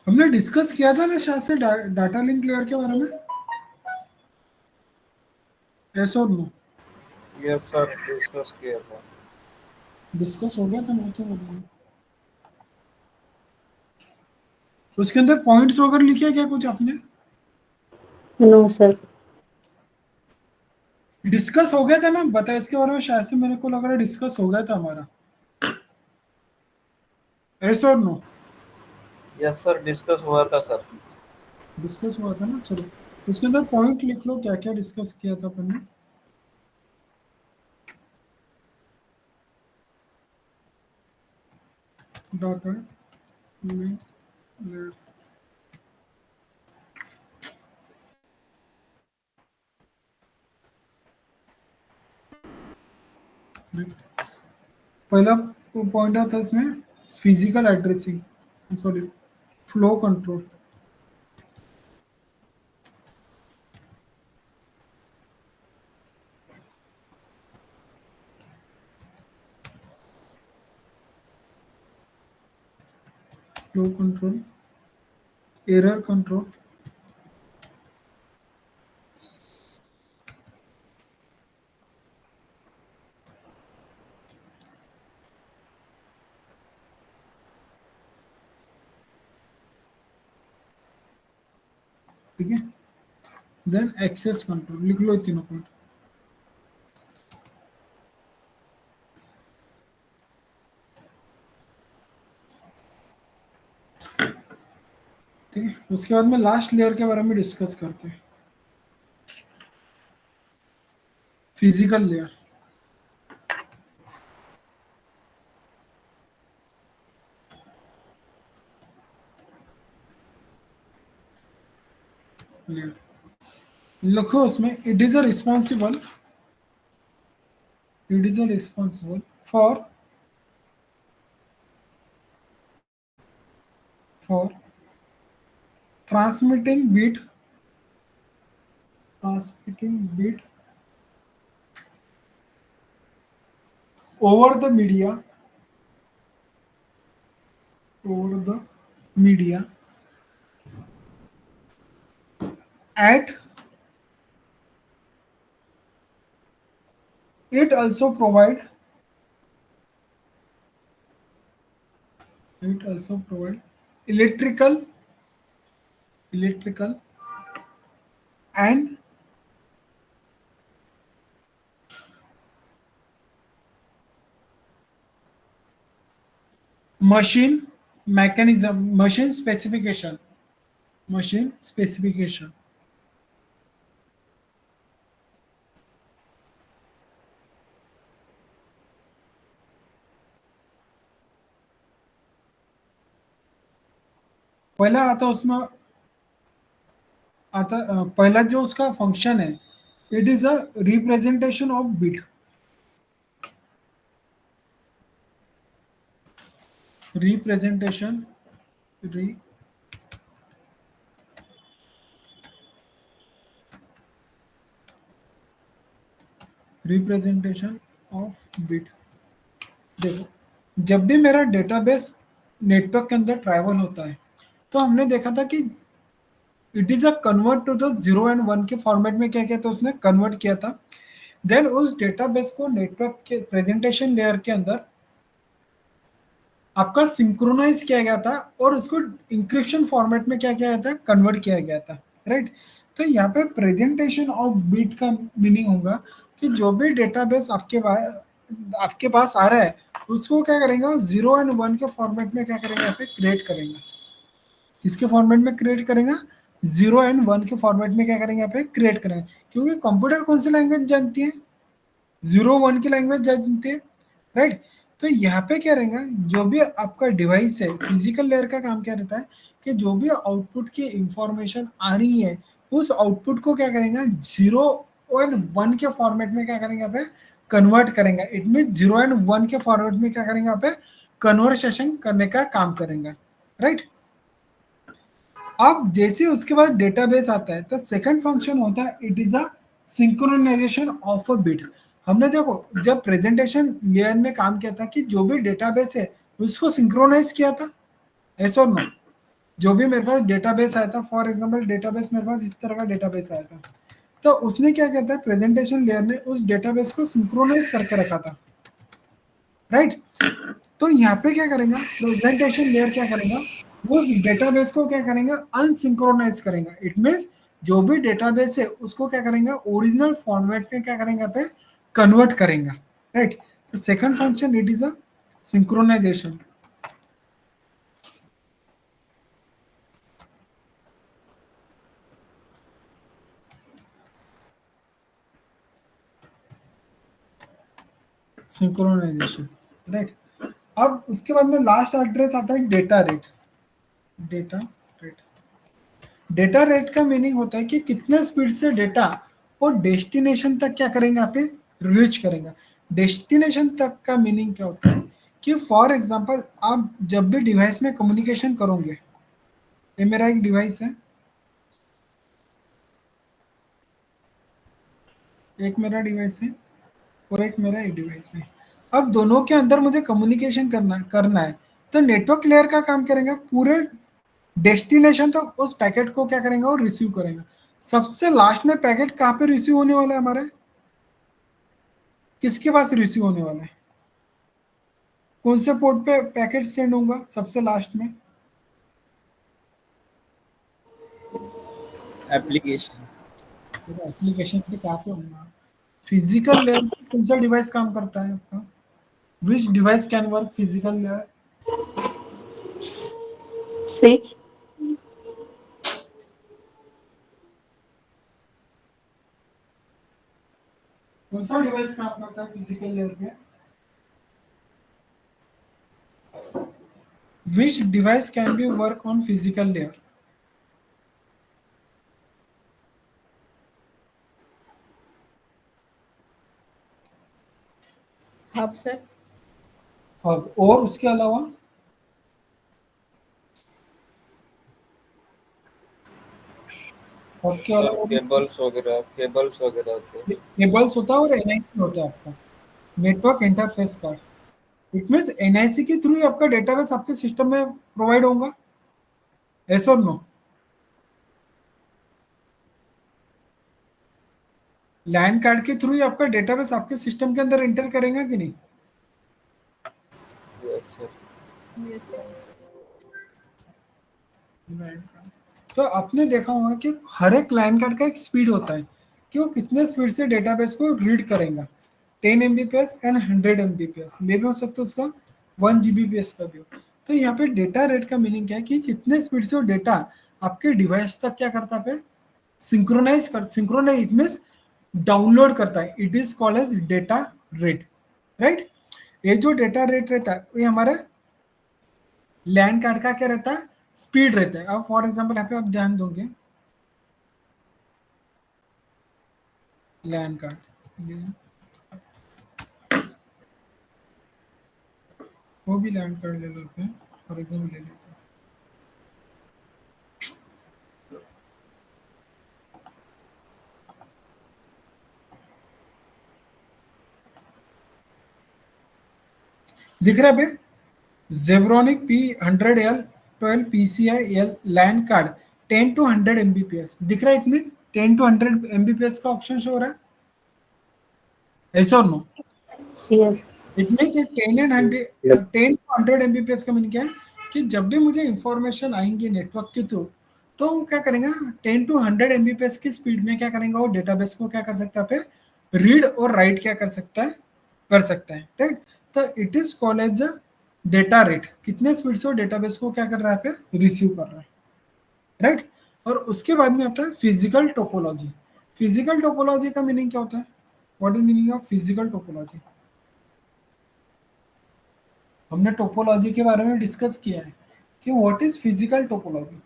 हमने डिस्कस किया था ना शायद से डाटा लिंक लेयर के बारे में, ऐसा और नो? यस सर, डिस्कस किया था। डिस्कस हो गया था ना, तो बताऊँ। उसके अंदर पॉइंट्स वगैरह लिखे क्या कुछ आपने? No sir. डिस्कस हो गया था ना, बताया इसके बारे में, शायद से मेरे को लग रहा है डिस्कस हो गया था हमारा, ऐसा और नो? यस सर, डिस्कस हुआ था सर। डिस्कस हुआ था ना, चलो उसके अंदर पॉइंट लिख लो क्या क्या डिस्कस किया था अपन ने। Data link layer. पहला पॉइंट आता है इसमें physical addressing, sorry, flow control. Flow control, error control, ठीक है। देन एक्सेस कंट्रोल, लिख लो ये तीनों पॉइंट। ठीक है, उसके बाद में लास्ट लेयर के बारे में डिस्कस करते हैं, फिजिकल लेयर। लेयर लिखो उसमें, it is a responsible for transmitting bit over the media at it also provide electrical and machine machine specification. पहला आता उसमें आता पहला जो उसका फंक्शन है, it is a representation of bit. Representation representation of bit. देखो, जब भी मेरा डेटाबेस नेटवर्क के अंदर ट्रैवल होता है, तो हमने देखा था कि it is a convert to the 0 and 1 के फॉर्मेट में क्या किया था उसने, कन्वर्ट किया था। देन उस डेटाबेस को नेटवर्क के प्रेजेंटेशन लेयर के अंदर आपका सिंक्रोनाइज किया गया था, और उसको इंक्रिप्शन फॉर्मेट में क्या किया गया था, कन्वर्ट किया गया था, राइट। तो यहाँ पे प्रेजेंटेशन ऑफ बिट का मीनिंग होगा कि जो भी डेटाबेस आपके पास आ रहा है, उसको क्या करेंगे, 0 एंड 1 के फॉर्मेट में क्या करेंगे, यहाँ पे क्रिएट करेंगे। किसके फॉर्मेट में क्रिएट करेंगे, 0 एंड 1 के फॉर्मेट में क्या करेंगे, यहाँ पे क्रिएट करेंगे। क्योंकि कंप्यूटर कौन सी लैंग्वेज जानती है, 0 1 की लैंग्वेज जानते हैं, राइट। तो यहाँ पे क्या रहेगा, जो भी आपका डिवाइस है, फिजिकल लेयर का काम क्या रहता है कि जो भी आउटपुट की इंफॉर्मेशन आ रही है, उस आउटपुट को क्या करेंगे, 0 और 1 के फॉर्मेट में क्या करेंगे, यहाँ पे कन्वर्ट करेंगे। इट मीन 0 एंड 1 के फॉर्मेट में क्या करेंगे, यहाँ पे कन्वर्सेशन करने का काम करेंगे, राइट। अब जैसे उसके बाद डेटाबेस आता है, तो सेकंड फंक्शन होता है, it is a synchronisation of a bit. हमने देखो जब प्रेजेंटेशन लेयर ने काम किया था कि जो भी डेटाबेस है उसको सिंक्रोनाइज किया था, ऐसा और नो? जो भी मेरे पास डेटाबेस आया था, फॉर एग्जांपल डेटाबेस मेरे पास इस तरह का डेटाबेस आया था, तो उसने क्या कहता है, प्रेजेंटेशन लेयर ने उस डेटाबेस को सिंक्रोनाइज करके रखा था, राइट। तो यहाँ पे क्या करेगा, प्रेजेंटेशन लेयर क्या करेगा, उस डेटाबेस को क्या करेंगे, अनसिंक्रोनाइज करेगा। इट मीन्स जो भी डेटाबेस है उसको क्या करेंगे, ओरिजिनल फॉर्मेट में क्या करेंगे, यहाँ पे कन्वर्ट करेंगे, राइट। तो second function it is a synchronisation. Synchronisation, right. अब उसके बाद में लास्ट एड्रेस आता है data rate. Data rate, data rate का मीनिंग होता है कि कितने स्पीड से डेटा और डेस्टिनेशन तक क्या करेंगे, यहाँ पे रीच करेंगे। डेस्टिनेशन तक का मीनिंग क्या होता है कि फॉर एग्जांपल आप जब भी डिवाइस में कम्युनिकेशन करोगे, ये मेरा एक डिवाइस है, एक मेरा डिवाइस है और एक मेरा एक डिवाइस है। अब दोनों के अंदर मुझे कम्युनिकेशन करना है, तो नेटवर्क लेयर का काम करेंगे, पूरे डेस्टिनेशन तो उस पैकेट को क्या करेंगे और रिसीव करेंगे। सबसे लास्ट में पैकेट कहाँ पे रिसीव होने वाला है हमारे, किसके पास रिसीव होने वाला है, कौन से पोर्ट पे पैकेट सेंड होगा सबसे लास्ट में, एप्लीकेशन। एप्लीकेशन पे कहाँ पे होगा। फिजिकल लेयर पे कौन सा डिवाइस काम करता है आपका, विच device can work physical layer, Switch. कौन सा डिवाइस काम करता है फिजिकल लेयर पे, विच device can be work on physical layer. Hub sir. अब और उसके अलावा हब के सर अलावा केबल्स वगैरह होते हैं। केबल्स होता है और एनआईसी होता है आपका, network interface card. It means NIC के थ्रू ही आपका डेटाबेस आपके सिस्टम में प्रोवाइड होगा, यस और नो। लैन कार्ड के थ्रू ही आपका डेटाबेस आपके सिस्टम के अंदर इंटर करेगा कि नहीं। Yes sir. Yes sir. तो आपने देखा होगा कि हर एक लाइन कार्ड का एक स्पीड होता है कि वो कितने स्पीड से डेटाबेस को रीड करेगा। 10 Mbps एंड 100 Mbps मे भी हो सकता है, उसका 1 Gbps का भी हो। तो यहाँ पे डेटा रेट का मीनिंग क्या है कि कितने स्पीड से वो डेटा आपके डिवाइस तक क्या करता है, सिंक्रोनाइज इट मीन्स डाउनलोड करता है। It is called as data rate, right. ये जो डेटा रेट रहता है ये हमारा लैन कार्ड का क्या रहता है, स्पीड रहता है। अब फॉर एग्जांपल यहाँ पे आप ध्यान दोगे, लैन कार्ड, वो भी लैन कार्ड ले लेते हैं, फॉर एग्जांपल ले लेते हैं, दिख रहा है Zebronic P100L 12 PCI L LAN card 10 to 100 Mbps दिख रहा है। इट मीन 10 to 100 Mbps का ऑप्शन शो हो रहा है, ऐसा और no. Yes. It means 10 to 100 Mbps का मीनिंग क्या है कि जब भी मुझे इंफॉर्मेशन आएंगी नेटवर्क के थ्रू, तो वो क्या करेंगे, 10 to 100 Mbps की स्पीड में क्या करेंगे, वो डेटाबेस को क्या कर सकता है, पे रीड और राइट क्या कर सकता है, राइट। तो it is called as data rate, कितने स्पीड से वो डेटाबेस को क्या कर रहा है, पे रिसीव कर रहा है, राइट। और उसके बाद में आता है फिजिकल टोपोलॉजी। फिजिकल टोपोलॉजी का मीनिंग क्या होता है, what is meaning of physical topology. हमने टोपोलॉजी के बारे में डिस्कस किया है कि व्हाट इज फिजिकल टोपोलॉजी।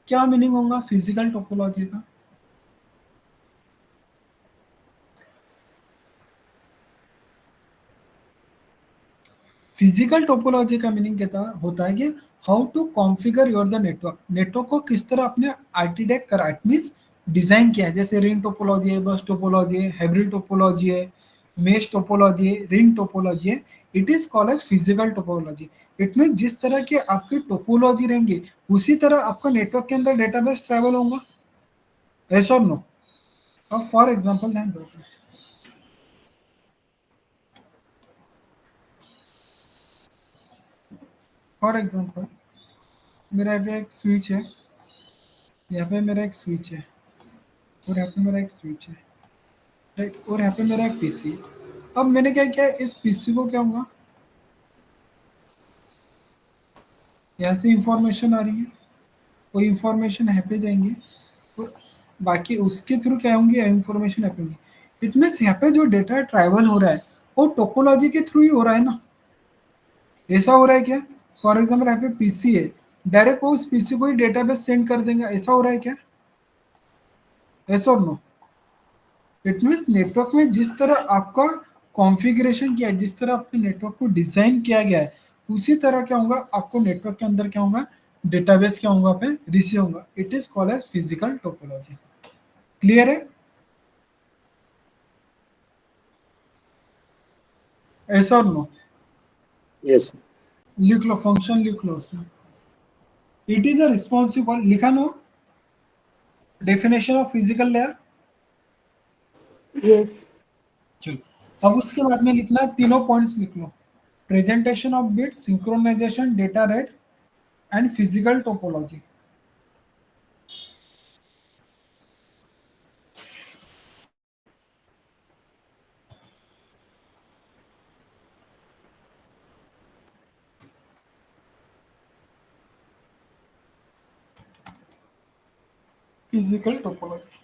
क्या मीनिंग होगा फिजिकल टोपोलॉजी का। फिजिकल टोपोलॉजी का मीनिंग कहता होता है कि how to configure your the network, network को किस तरह अपने आर्किटेक्ट करा, इट मींस डिजाइन किया है, जैसे रिंग टोपोलॉजी है, बस टोपोलॉजी है, हाइब्रिड टोपोलॉजी है, मेश टोपोलॉजी है, रिंग टोपोलॉजी है, it is called as physical topology. It mean जिस तरह के आपके टोपोलॉजी रहेंगे उसी तरह आपका नेटवर्क के अंदर डेटाबेस ट्रैवल होगा। यस और नो? अब फॉर एग्जांपल ध्यान दो, फॉर एग्जांपल मेरा यहाँ पे एक स्विच है, यहाँ पे मेरा एक स्विच है, और यहाँ पे मेरा एक स्विच है, राइट, और यहाँ पे मेरा एक पीसी। अब मैंने क्या किया, इस पीसी को क्या होगा, यहाँ से इंफॉर्मेशन आ रही है, कोई इंफॉर्मेशन यहाँ पे जाएंगे, और बाकी उसके थ्रू क्या होंगी, इंफॉर्मेशन यहाँ पे होंगी। इट मीन्स यहाँ पे जो डेटा ट्रैवल हो रहा है वो टोपोलॉजी के थ्रू ही हो रहा है ना। ऐसा हो रहा है क्या? फॉर एग्जाम्पल यहाँ पे पीसी है, डायरेक्ट वो उस पीसी को ही डेटाबेस सेंड कर देंगे, ऐसा हो रहा है क्या? ऐसा और नो? इट मीन्स नेटवर्क में जिस तरह आपका कॉन्फ़िगरेशन किया है, जिस तरह आपके नेटवर्क को डिजाइन किया गया है, उसी तरह क्या होगा आपको नेटवर्क के अंदर क्या होगा, डेटाबेस क्या होगा पे रिसीव होगा। It is called as physical topology. Clear है? ऐसा और नो? Yes. लिख लो, फंक्शन लिख लो उसमें। इट इज अ रिस्पॉन्सिबल, लिखा no, definition of physical layer. Yes. चलो अब उसके बाद में लिखना है, तीनों पॉइंट्स लिख लो, presentation of bit, synchronization, data rate and physical topology. Physical topology.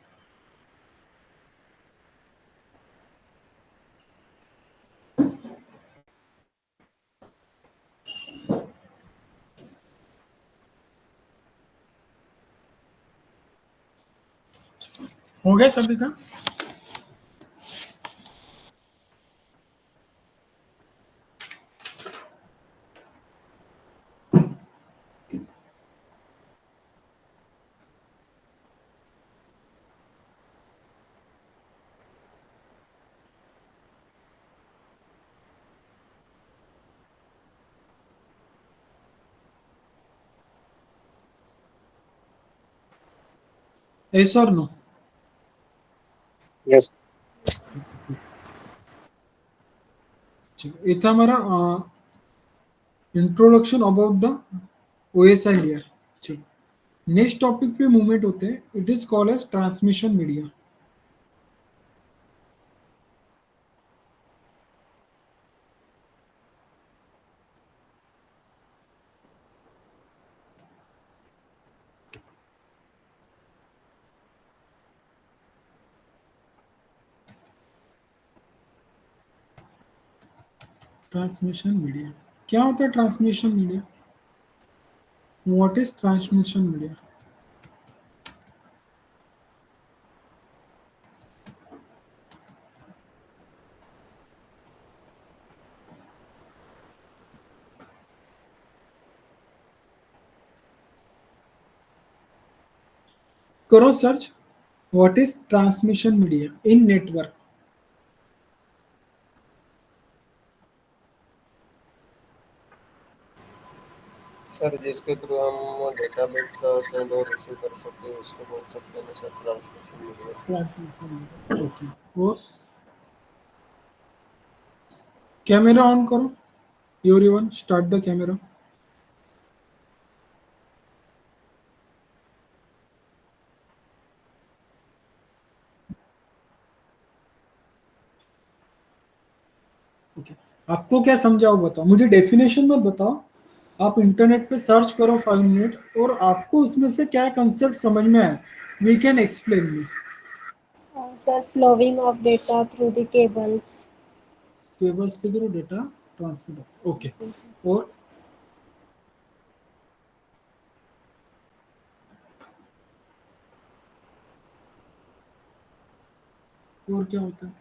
हो गया सभी का? yes or no? Yes. चलो ये था हमारा introduction about the OSI layer. चलो नेक्स्ट टॉपिक पे मूवमेंट होते हैं, it is called as transmission media. Transmission media क्या होता है? Transmission media, what is transmission media? करो search, what is transmission media in network. Sir जिसके थ्रू हम डेटाबेस सेंड और रिसीव कर सकते हैं उसको बोल सकते हैं sir transmission media. Transmission media, okay. और कैमरा ऑन करो, everyone start the camera. Okay, आपको क्या समझाओ बताओ, मुझे डेफिनेशन मत बताओ, आप इंटरनेट पे सर्च करो 5 मिनट और आपको उसमें से क्या कंसेप्ट समझ में आए, we can explain me. Sir, flowing of data through the cables. Cables के थ्रू डेटा ट्रांसमिट होता है, ओके। और क्या होता है?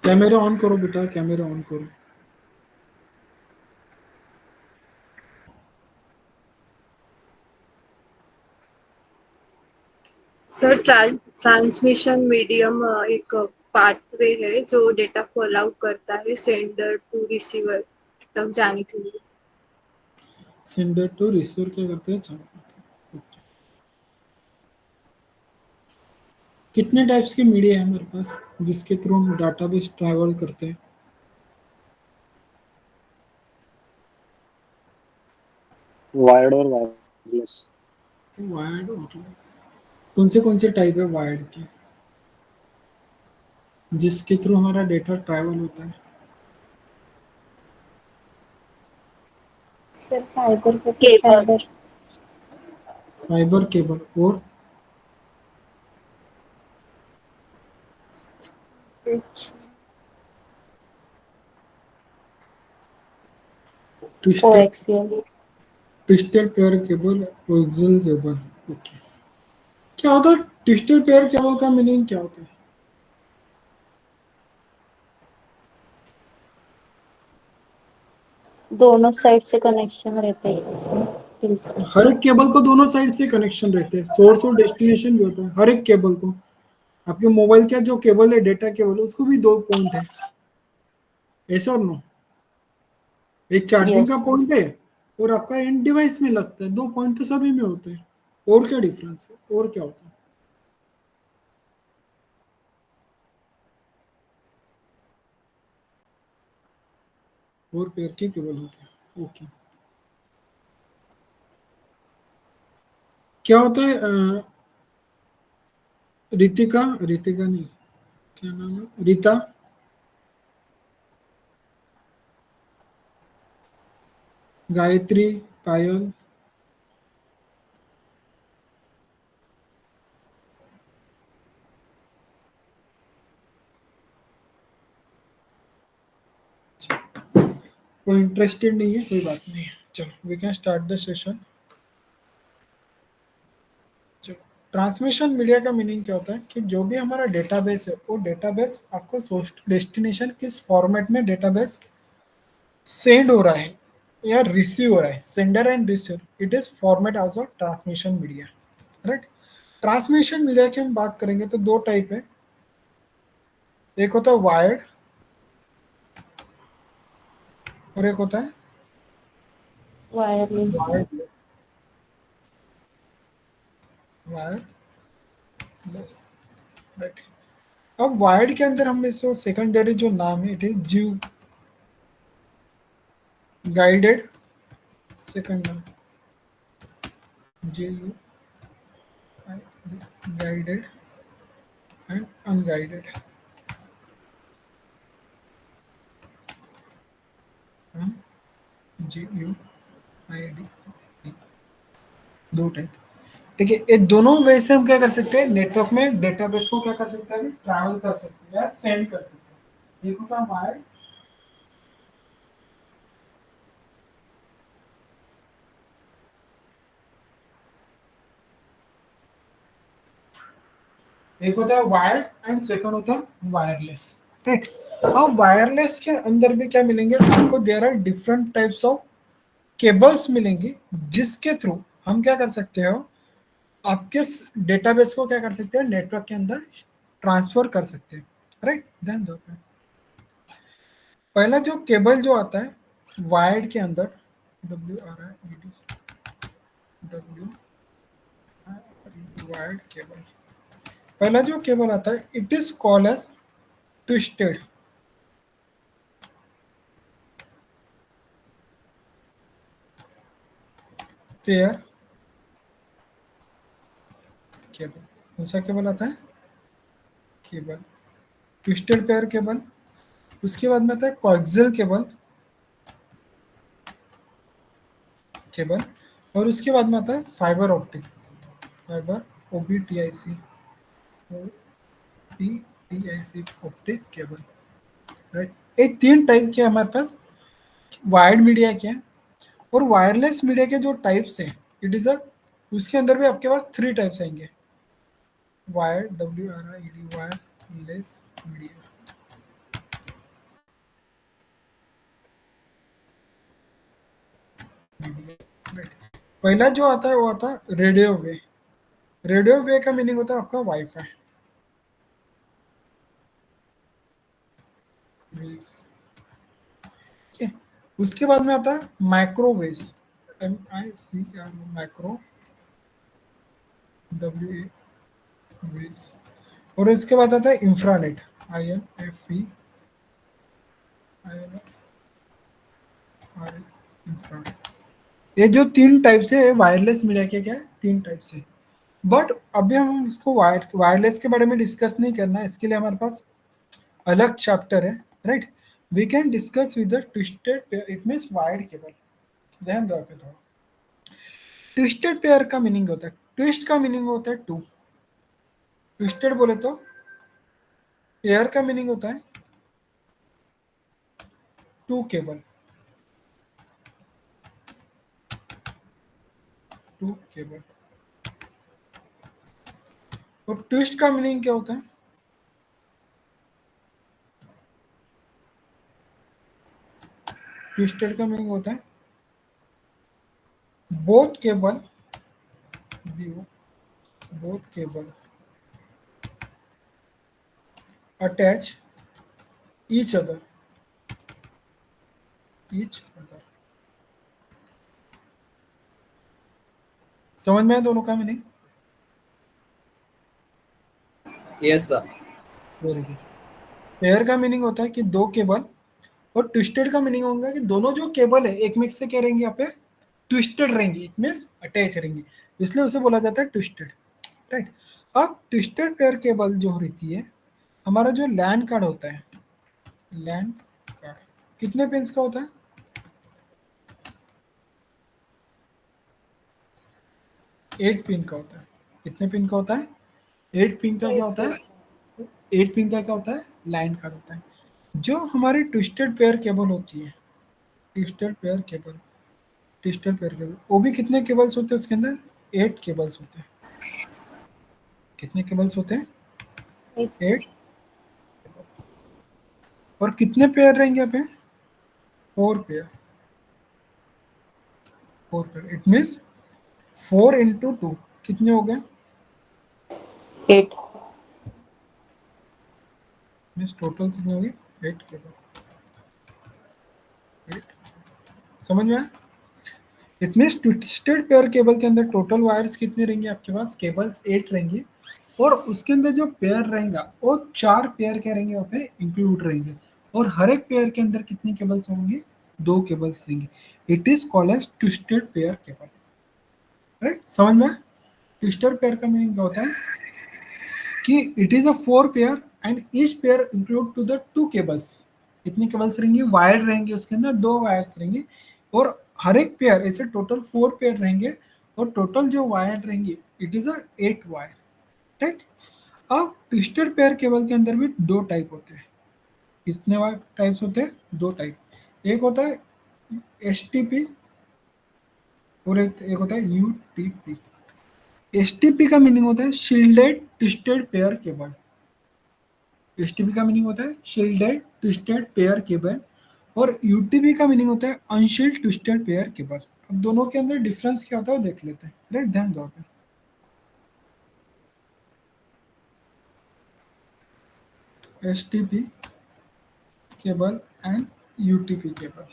कैमरा ऑन करो बेटा, कैमरा ऑन करो। तो ट्रांसमिशन मीडियम एक पाथवे है जो डेटा को अलाउ करता है सेंडर टू रिसीवर तक जाने के लिए। सेंडर टू रिसीवर क्या करते हैं? Okay. कितने टाइप्स के मीडिया है हमारे पास जिसके थ्रू हम डाटाबेस ट्रैवल करते हैं? वायर्ड और वायरलेस। वायर्ड और वायरलेस। कौन से टाइप है वायर्ड के जिसके थ्रू हमारा डेटा ट्रैवल होता है? Sir fibre cable. Fibre. Fibre cable और twisted coaxial. Twisted pair cable, coaxial cable. Okay, क्या होता है ट्विस्टेड पेयर केबल का मीनिंग क्या होता है? दोनों साइड से कनेक्शन रहते हैं इसमें। हर एक केबल को दोनों साइड से कनेक्शन रहते हैं, सोर्स और डेस्टिनेशन भी होता है हर एक केबल को। आपके मोबाइल का जो केबल है, डेटा केबल, उसको भी दो पॉइंट है, ऐसा और नो? एक चार्जिंग का यस। पॉइंट है और आपका एंड डिवाइस में लगता है, दो पॉइंट तो सभी में होते हैं। और क्या डिफरेंस है, और क्या होता है? और पेयर के केबल होते हैं। ओके, क्या होता है रितिका, रितिका नहीं, क्या नाम है, रीता, गायत्री, पायल, कोई इंटरेस्टेड नहीं है, कोई बात नहीं है। चलो we can start the session. चलो, ट्रांसमिशन मीडिया का मीनिंग क्या होता है कि जो भी हमारा डेटाबेस है, वो डेटाबेस आपको सोर्स टू डेस्टिनेशन किस फॉर्मेट में डेटाबेस सेंड हो रहा है या रिसीव हो रहा है, sender and receiver, it is format of transmission media, right. Transmission media की हम बात करेंगे तो दो टाइप है, एक होता है वायर्ड और एक होता है वायरलेस। वायरलेस। Wireless, right. अब वायर्ड के अंदर हम इसको सेकेंडरी जो नाम है, इट इज जीव गाइडेड, सेकंड नाम जीव guided and unguided, G U I D, दो टाइप। ठीक है, ये दोनों वे से हम क्या कर सकते हैं, नेटवर्क में डेटाबेस को क्या कर सकते हैं, ट्रैवल कर सकते हैं या सेंड कर सकते हैं। एक होता है वायर्ड, एक होता है वायर्ड एंड सेकंड होता है वायरलेस, राइट। अब वायरलेस के अंदर भी क्या मिलेंगे आपको, there are different types of cables मिलेंगे जिसके थ्रू हम क्या कर सकते हो, आपके डेटाबेस को क्या कर सकते हैं, नेटवर्क के अंदर ट्रांसफर कर सकते हैं, राइट। ध्यान दो, पहला जो केबल जो आता है वायर्ड के अंदर, W R I D, W wired cable, पहला जो केबल आता है it is called as twisted pair cable. कौन सा केबल आता है, केबल ट्विस्टेड पेयर केबल। उसके बाद में आता है कोएक्सियल केबल, केबल। और उसके बाद में आता है fibre optic, fibre O B T I C, O B T I C optic cable, right. ये तीन टाइप के हमारे पास वायर्ड मीडिया के हैं। और वायरलेस मीडिया के जो टाइप्स हैं, इट इज अ, उसके अंदर भी आपके पास थ्री टाइप्स आएंगे, wire, W R I D, wireless media, right. पहला जो आता है वो आता है रेडियो वेव, रेडियो वेव का मीनिंग होता है आपका वाईफाई। ठीक है, उसके बाद में आता है microwaves, MIC, micro, WA waves. और इसके बाद आता है इंफ्रानेट, INFE, इंफ्रानेट। ये जो तीन टाइप से वायरलेस मीडिया के क्या है, तीन टाइप से। बट अभी हम इसको वायरलेस के बारे में डिस्कस नहीं करना है, इसके लिए हमारे पास अलग चैप्टर है, right. We can discuss with the twisted pair, it means wired cable. ध्यान दो पे थोड़ा। ट्विस्टेड पेयर का मीनिंग होता है, ट्विस्ट का मीनिंग होता है टू, ट्विस्टेड बोले तो पेयर का मीनिंग होता है टू केबल, टू केबल। और ट्विस्ट का मीनिंग क्या होता है? ट्विस्टेड का मीनिंग होता है both cable, both cable attach each other, समझ में है दोनों का meaning? Yes sir. Very good. Pair का मीनिंग होता है कि दो केबल, और ट्विस्टेड का मीनिंग होगा कि दोनों जो केबल है एक मिक्स से क्या रहेंगे, यहाँ पे ट्विस्टेड रहेंगे, इट मीन्स अटैच रहेंगे, इसलिए उसे बोला जाता है ट्विस्टेड, राइट। अब ट्विस्टेड पेयर केबल जो रहती है, हमारा जो लैन कार्ड होता है, लैन कार्ड कितने पिंस का होता है? 8 पिन का होता है। कितने पिन का होता है? 8 पिन का क्या होता है? 8 पिन का क्या होता है? लाइन कार्ड होता है। जो हमारी ट्विस्टेड पेयर केबल होती है, twisted pair cable, twisted pair cable, वो भी कितने केबल्स होते हैं उसके अंदर? 8 केबल्स होते हैं। कितने केबल्स होते हैं? 8। और कितने पेयर रहेंगे यहाँ पे? 4 pair, 4 pair, it means 4 into 2 कितने हो गए? 8। मीन्स टोटल कितने हो गए? 8 केबल, 8। समझ में आया? It means twisted pair cable के अंदर टोटल वायर्स कितने रहेंगे आपके पास? केबल्स 8 रहेंगे, और उसके अंदर जो पेयर रहेगा वो 4 पेयर क्या रहेंगे वहाँ पे इंक्लूड रहेंगे, और हर एक पेयर के अंदर कितनी केबल्स होंगे? 2 केबल्स रहेंगे। It is called as twisted pair cable, right. समझ में? ट्विस्टेड पेयर का मीनिंग क्या होता है कि it is a 4 pair and each pair include to the 2 cables. कितनी केबल्स रहेंगी? वायर रहेंगे उसके अंदर, 2 वायर्स रहेंगे, और हर एक पेयर ऐसे टोटल 4 पेयर रहेंगे, और टोटल जो वायर रहेंगे it is a 8 wire, right. अब ट्विस्टेड पेयर केबल के अंदर भी 2 टाइप होते हैं। कितने टाइप्स होते हैं? 2 टाइप। एक होता है STP और एक होता है UTP। STP का मीनिंग होता है shielded twisted pair cable. STP का मीनिंग होता है शील्डेड ट्विस्टेड पेयर केबल, और UTP का मीनिंग होता है अनशील्ड ट्विस्टेड पेयर केबल। अब दोनों के अंदर डिफरेंस क्या होता है वो देख लेते हैं, राइट। ध्यान दो आप। STP cable and UTP cable.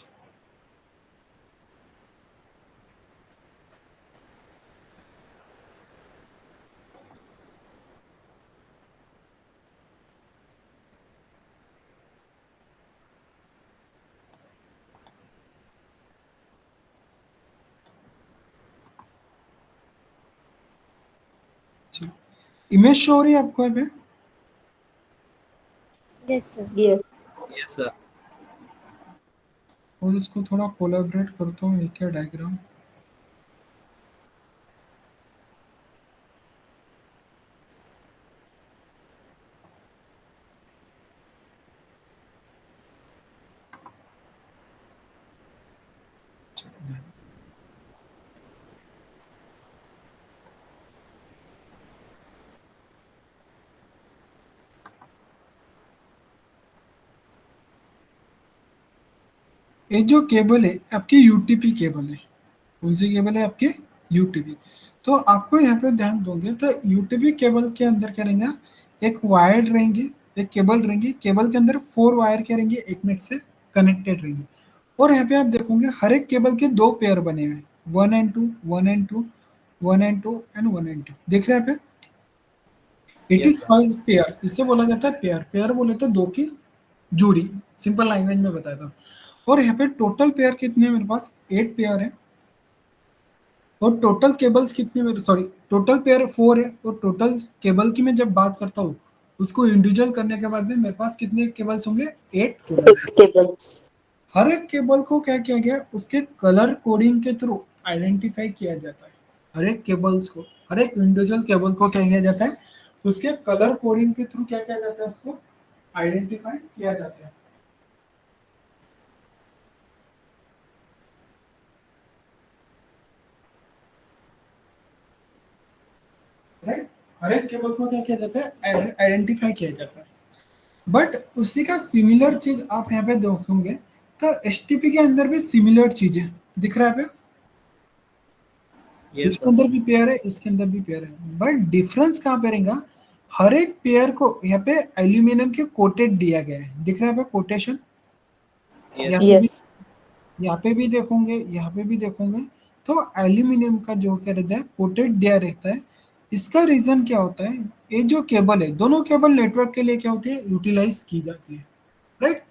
Image show हो रही है आपको यहाँ पे? Yes, sir. Yes. Yes sir. और इसको थोड़ा कोलैबोरेट करता हूँ, एक क्या डायग्राम। ये जो केबल है आपकी UTP केबल है। कौन सी केबल है आपके? UTP। तो आपको यहाँ पे ध्यान दोगे तो यूटीपी केबल के अंदर क्या रहेंगे, एक वायर रहेंगे, एक केबल रहेंगे, केबल के अंदर 4 वायर क्या रहेंगे, एक में से कनेक्टेड रहेंगे। और यहाँ पे आप देखोगे हर एक केबल के 2 पेयर बने हुए हैं, 1 and 2, 1 and 2, 1 and 2 and 1 and 2, देख रहे हैं यहाँ पे। It Yes, is sir. Called pair, इसे बोला जाता है पेयर। पेयर बोले तो 2 की जोड़ी, सिंपल लैंग्वेज में बताया था। और यहाँ पे टोटल पेयर कितने हैं मेरे पास, 8 पेयर है। और टोटल केबल्स कितने मेरे, सॉरी टोटल पेयर 4 है। और टोटल केबल की मैं जब बात करता हूँ उसको इंडिविजुअल करने के बाद में मेरे पास कितने केबल्स होंगे, 8 केबल्स। टेबल। हर एक केबल को क्या किया गया, उसके कलर कोडिंग के थ्रू आइडेंटिफाई किया जाता है। हर एक केबल्स को, हर एक इंडिविजुअल केबल को क्या किया जाता है, उसके कलर कोडिंग के थ्रू क्या किया जाता है, उसको आइडेंटिफाई किया जाता है। राइट, हर एक केबल को क्या किया जाता है, आइडेंटिफाई किया जाता है। बट उसी का सिमिलर चीज आप यहाँ पे देखोगे तो एसटीपी के अंदर भी सिमिलर चीजें दिख रहा है पे। Yes, इसके sir. अंदर भी पेयर है, इसके अंदर भी पेयर है, बट डिफरेंस कहाँ पे रहेगा, हर एक पेयर को यहाँ पे एल्यूमिनियम के कोटेड दिया गया है, दिख रहा है पे कोटेशन। Yes, यहाँ sir. पे यस। भी, यहाँ पे भी देखोगे, यहाँ पे भी देखोगे तो एल्यूमिनियम का जो क्या रहता है, कोटेड दिया रहता है। इसका रीजन क्या होता है, ये जो केबल है, दोनों केबल नेटवर्क के लिए क्या होती है, यूटिलाइज की जाती है, राइट।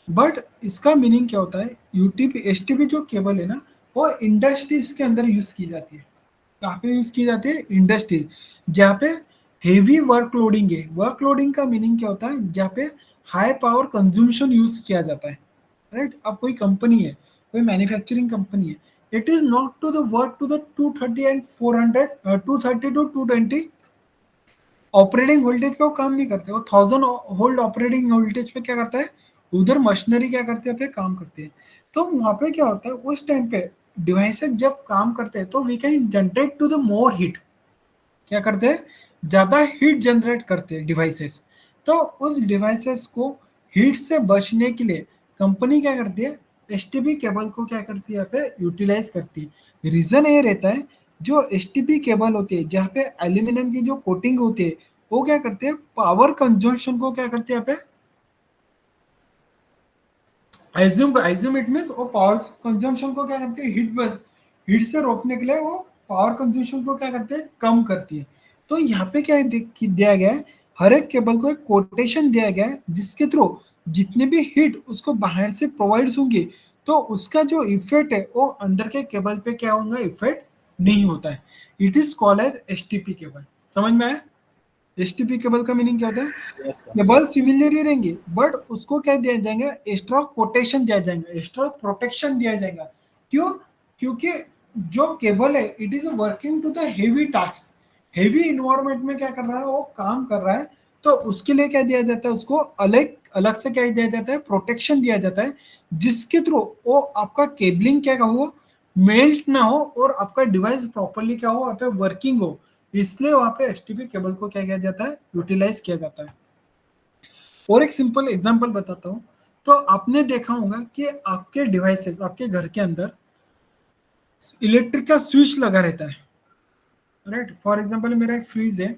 बट इसका मीनिंग क्या होता है, यूटीपी एसटीपी जो केबल है ना, वो इंडस्ट्रीज के अंदर यूज की जाती है। कहाँ पे यूज की जाती है, इंडस्ट्री, जहाँ पे हेवी वर्क लोडिंग है। वर्क लोडिंग का मीनिंग क्या होता है, जहाँ पे हाई पावर कंज्यूमशन यूज किया जाता है, राइट। अब कोई कंपनी है, कोई मैन्युफैक्चरिंग कंपनी है, it is not to the work to the 230 and 400, 230 to 220 operating voltage पे वो काम नहीं करते, वो 1000 वोल्ट ऑपरेटिंग वोल्टेज पे क्या करता है, उधर मशीनरी क्या करते हैं, पे काम करते हैं। तो वहां पे क्या होता है, उस टाइम पे डिवाइसेस जब काम करते हैं तो we can generate to the more heat, क्या करते हैं, ज्यादा हीट जनरेट करते हैं डिवाइसेस। तो उस डिवाइसेस को हीट से बचने के लिए कंपनी क्या करती है, एसटीपी केबल को क्या करती है, यहाँ पे यूटिलाइज करती है। रीजन ये रहता है, जो एसटीपी केबल होती है जहाँ पे एल्यूमिनियम की जो कोटिंग होती है, वो क्या करते हैं, पावर कंजम्पशन को क्या करते हैं यहाँ पे, आइज्यूम इट मीन्स वो पावर कंजम्पशन को क्या करते हैं, हीट से रोकने के लिए वो पावर कंजम्पशन को क्या करते हैं, कम करती है। तो यहाँ पे क्या दिया गया है, हर एक केबल को एक कोटेशन दिया गया है जिसके थ्रू जितने भी हीट उसको बाहर से प्रोवाइड होंगे तो उसका जो इफेक्ट है वो अंदर के केबल पे क्या होगा, इफेक्ट नहीं होता है। It is called as STP cable. समझ में आया, एसटीपी केबल का मीनिंग क्या होता है, Yes, sir. केबल सिमिलर ही रहेंगे बट उसको क्या दिया जाएगा, एक्स्ट्रा कोटेशन दिया जाएगा, एक्स्ट्रा प्रोटेक्शन दिया जाएगा। क्यों, क्योंकि जो केबल है it is working to the heavy task, heavy environment में क्या कर रहा है, वो काम कर रहा है। तो उसके लिए क्या दिया जाता है, उसको अलग अलग से क्या दिया जाता है, प्रोटेक्शन दिया जाता है, जिसके थ्रू वो आपका केबलिंग क्या हो, मेल्ट ना हो और आपका डिवाइस प्रॉपरली क्या हो, वहाँ पे वर्किंग हो। इसलिए वहाँ पे एसटीपी केबल को क्या किया जाता है, यूटिलाइज किया जाता है। और एक सिंपल एग्जांपल बताता हूँ। तो आपने देखा होगा कि आपके डिवाइसेस, आपके घर के अंदर इलेक्ट्रिक का स्विच लगा रहता है, राइट। फॉर एग्जांपल मेरा एक फ्रिज है,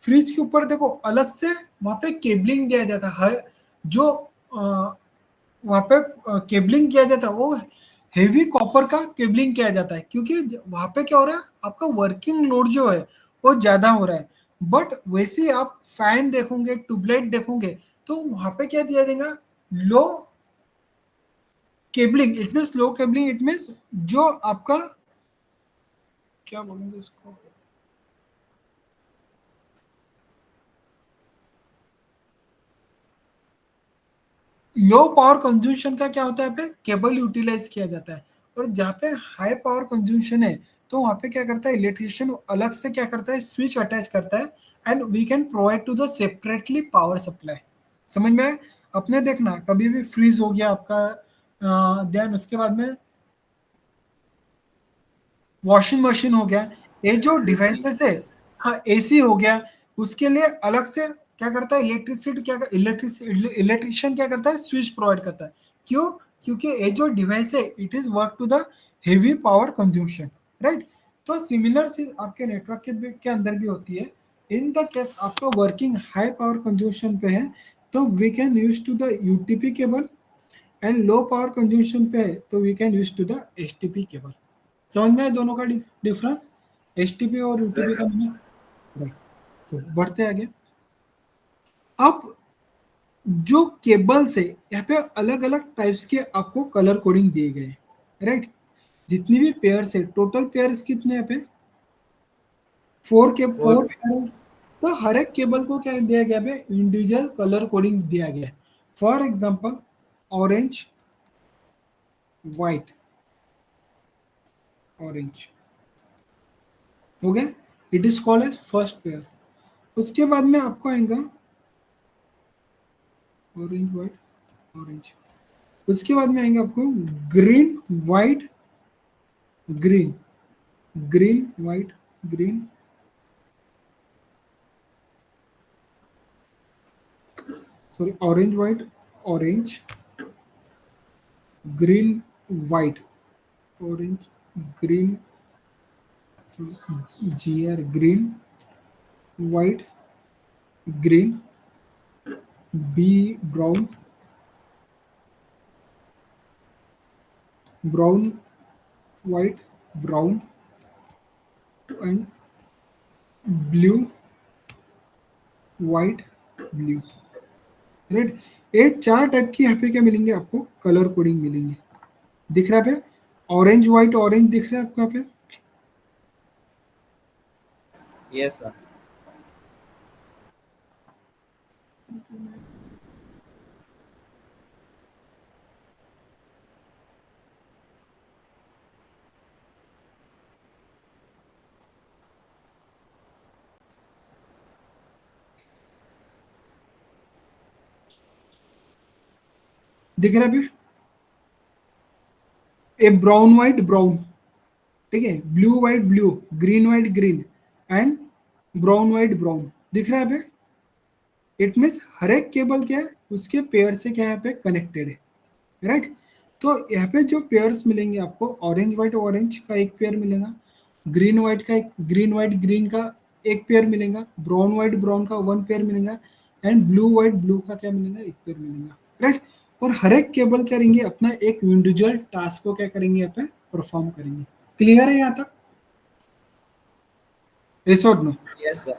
फ्रिज के ऊपर देखो अलग से वहां पे केबलिंग दिया जाता है, हर जो वहां पे केबलिंग किया जाता है वो हेवी कॉपर का केबलिंग किया जाता है, क्योंकि वहां पे क्या हो रहा है, आपका वर्किंग लोड जो है वो ज्यादा हो रहा है। बट वैसे ही आप फैन देखोगे, ट्यूबलाइट देखोगे, तो वहां पे क्या दिया जाएगा, low cabling. It means low cabling, it means जो आपका क्या बोलेंगे उसको, लो पावर कंज्यूमशन का क्या होता है, पे केबल यूटिलाइज किया जाता है। और जहाँ पे हाई पावर कंज्यूमशन है तो वहाँ पे क्या करता है, इलेक्ट्रिशियन अलग से क्या करता है, स्विच अटैच करता है and we can provide to the separately power supply. समझ में आया? अपने देखना कभी भी फ्रीज हो गया आपका, देन उसके बाद में वॉशिंग मशीन हो गया, ये जो डिवाइसेस है, हाँ एसी हो गया, उसके लिए अलग से क्या करता है, इलेक्ट्रिशियन क्या करता है, स्विच प्रोवाइड करता है। क्यों, क्योंकि ये जो डिवाइस है it is work to the heavy power consumption, right. तो सिमिलर चीज आपके नेटवर्क के अंदर भी होती है। इन द केस आपका वर्किंग हाई पावर कंजम्पशन पे है तो we can use to the UTP cable, and low power consumption पे है तो we can use to the HTP cable. समझ में आया दोनों का डिफरेंस, एचटीपी और यूटीपी का मतलब? राइट। तो बढ़ते आगे। अब जो केबल्स है यहाँ पे अलग अलग टाइप्स के आपको कलर कोडिंग दिए गए, राइट। जितनी भी पेयर्स है, टोटल पेयर्स कितने यहाँ पे? 4 पेयर है। तो हर एक केबल को क्या दिया गया है? इंडिविजुअल कलर कोडिंग दिया गया है। For example orange, white, orange हो गया, it is called as first pair. उसके बाद में आपको आएगा ऑरेंज, व्हाइट, ऑरेंज। उसके बाद में आएंगे आपको green, white, green, green, white, green, sorry orange, white, orange, green, white, orange, green, GR green, white, green, B brown, brown, white, brown, and blue, white, blue, right. ये 4 type की यहाँ पे क्या मिलेंगे आपको? कलर कोडिंग मिलेंगे। दिख रहा है पे? ऑरेंज, व्हाइट, ऑरेंज दिख रहा है आपको यहाँ पे? Yes sir. दिख रहा है पे? ए ब्राउन, व्हाइट, ब्राउन, ठीक है, blue, white, blue, green, white, green, and brown, white, brown. दिख रहा है पे? इट मीन्स हर एक केबल क्या है? उसके पेयर से क्या है पे कनेक्टेड है, राइट। तो यहाँ पे जो पेयर्स मिलेंगे आपको, ऑरेंज, व्हाइट, ऑरेंज का एक पेयर मिलेगा, ग्रीन, व्हाइट का एक, ग्रीन, व्हाइट, ग्रीन का एक पेयर मिलेगा, ब्राउन, व्हाइट, ब्राउन का 1 पेयर मिलेगा, एंड ब्लू, व्हाइट, ब्लू का क्या मिलेगा? एक पेयर मिलेगा, राइट। और हर एक केबल क्या करेंगे? अपना एक इंडिविजुअल टास्क को क्या करेंगे? यहाँ पे परफॉर्म करेंगे। क्लियर है यहाँ तक? यस और नो? Yes sir.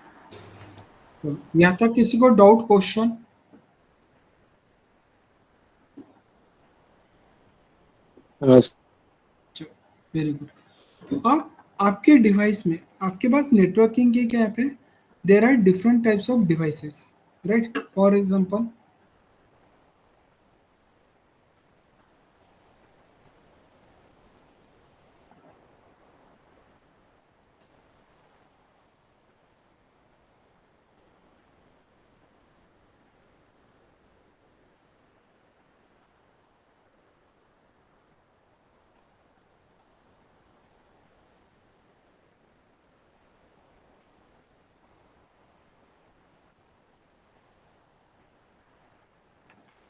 तो यहाँ तक किसी को डाउट, क्वेश्चन? Very good. अब आपके डिवाइस में आपके पास नेटवर्किंग के क्या ऐप है? There are different types of devices, right. For example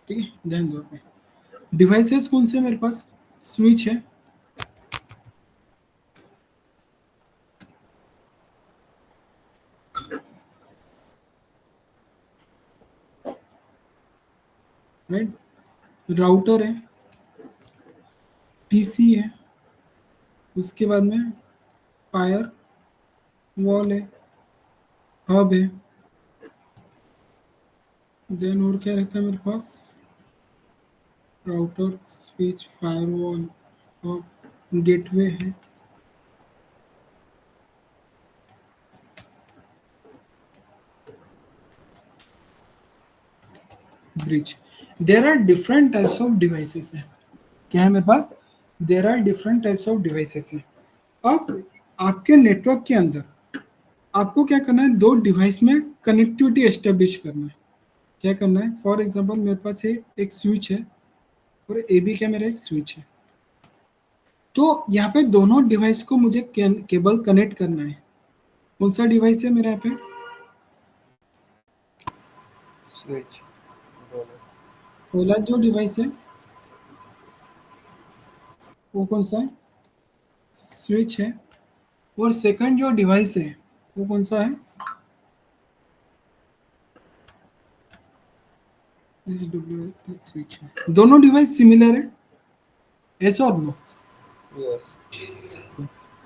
ठीक है, ध्यान दो। डिवाइसेस कौन से मेरे पास? स्विच है, राइट, राउटर है, पीसी है, उसके बाद में फायर वॉल है, हब है, देन और क्या रहता है मेरे पास? राउटर, स्विच, फायरवॉल और गेटवे है, bridge. There are different types of devices है। क्या है मेरे पास? There are different types of devices है। अब आपके नेटवर्क के अंदर आपको क्या करना है? 2 डिवाइस में कनेक्टिविटी एस्टेब्लिश करना है। क्या करना है? फॉर एग्जांपल मेरे पास एक स्विच है और ए बी क्या मेरा एक स्विच है। तो यहाँ पे दोनों डिवाइस को मुझे केबल कनेक्ट करना है। कौन सा डिवाइस है मेरा यहाँ पे? स्विच दोनों। पहला जो डिवाइस है वो कौन सा है? स्विच है। और सेकंड जो डिवाइस है वो कौन सा है? स्विच है। दोनों डिवाइस सिमिलर है, ऐसा और नो? यस।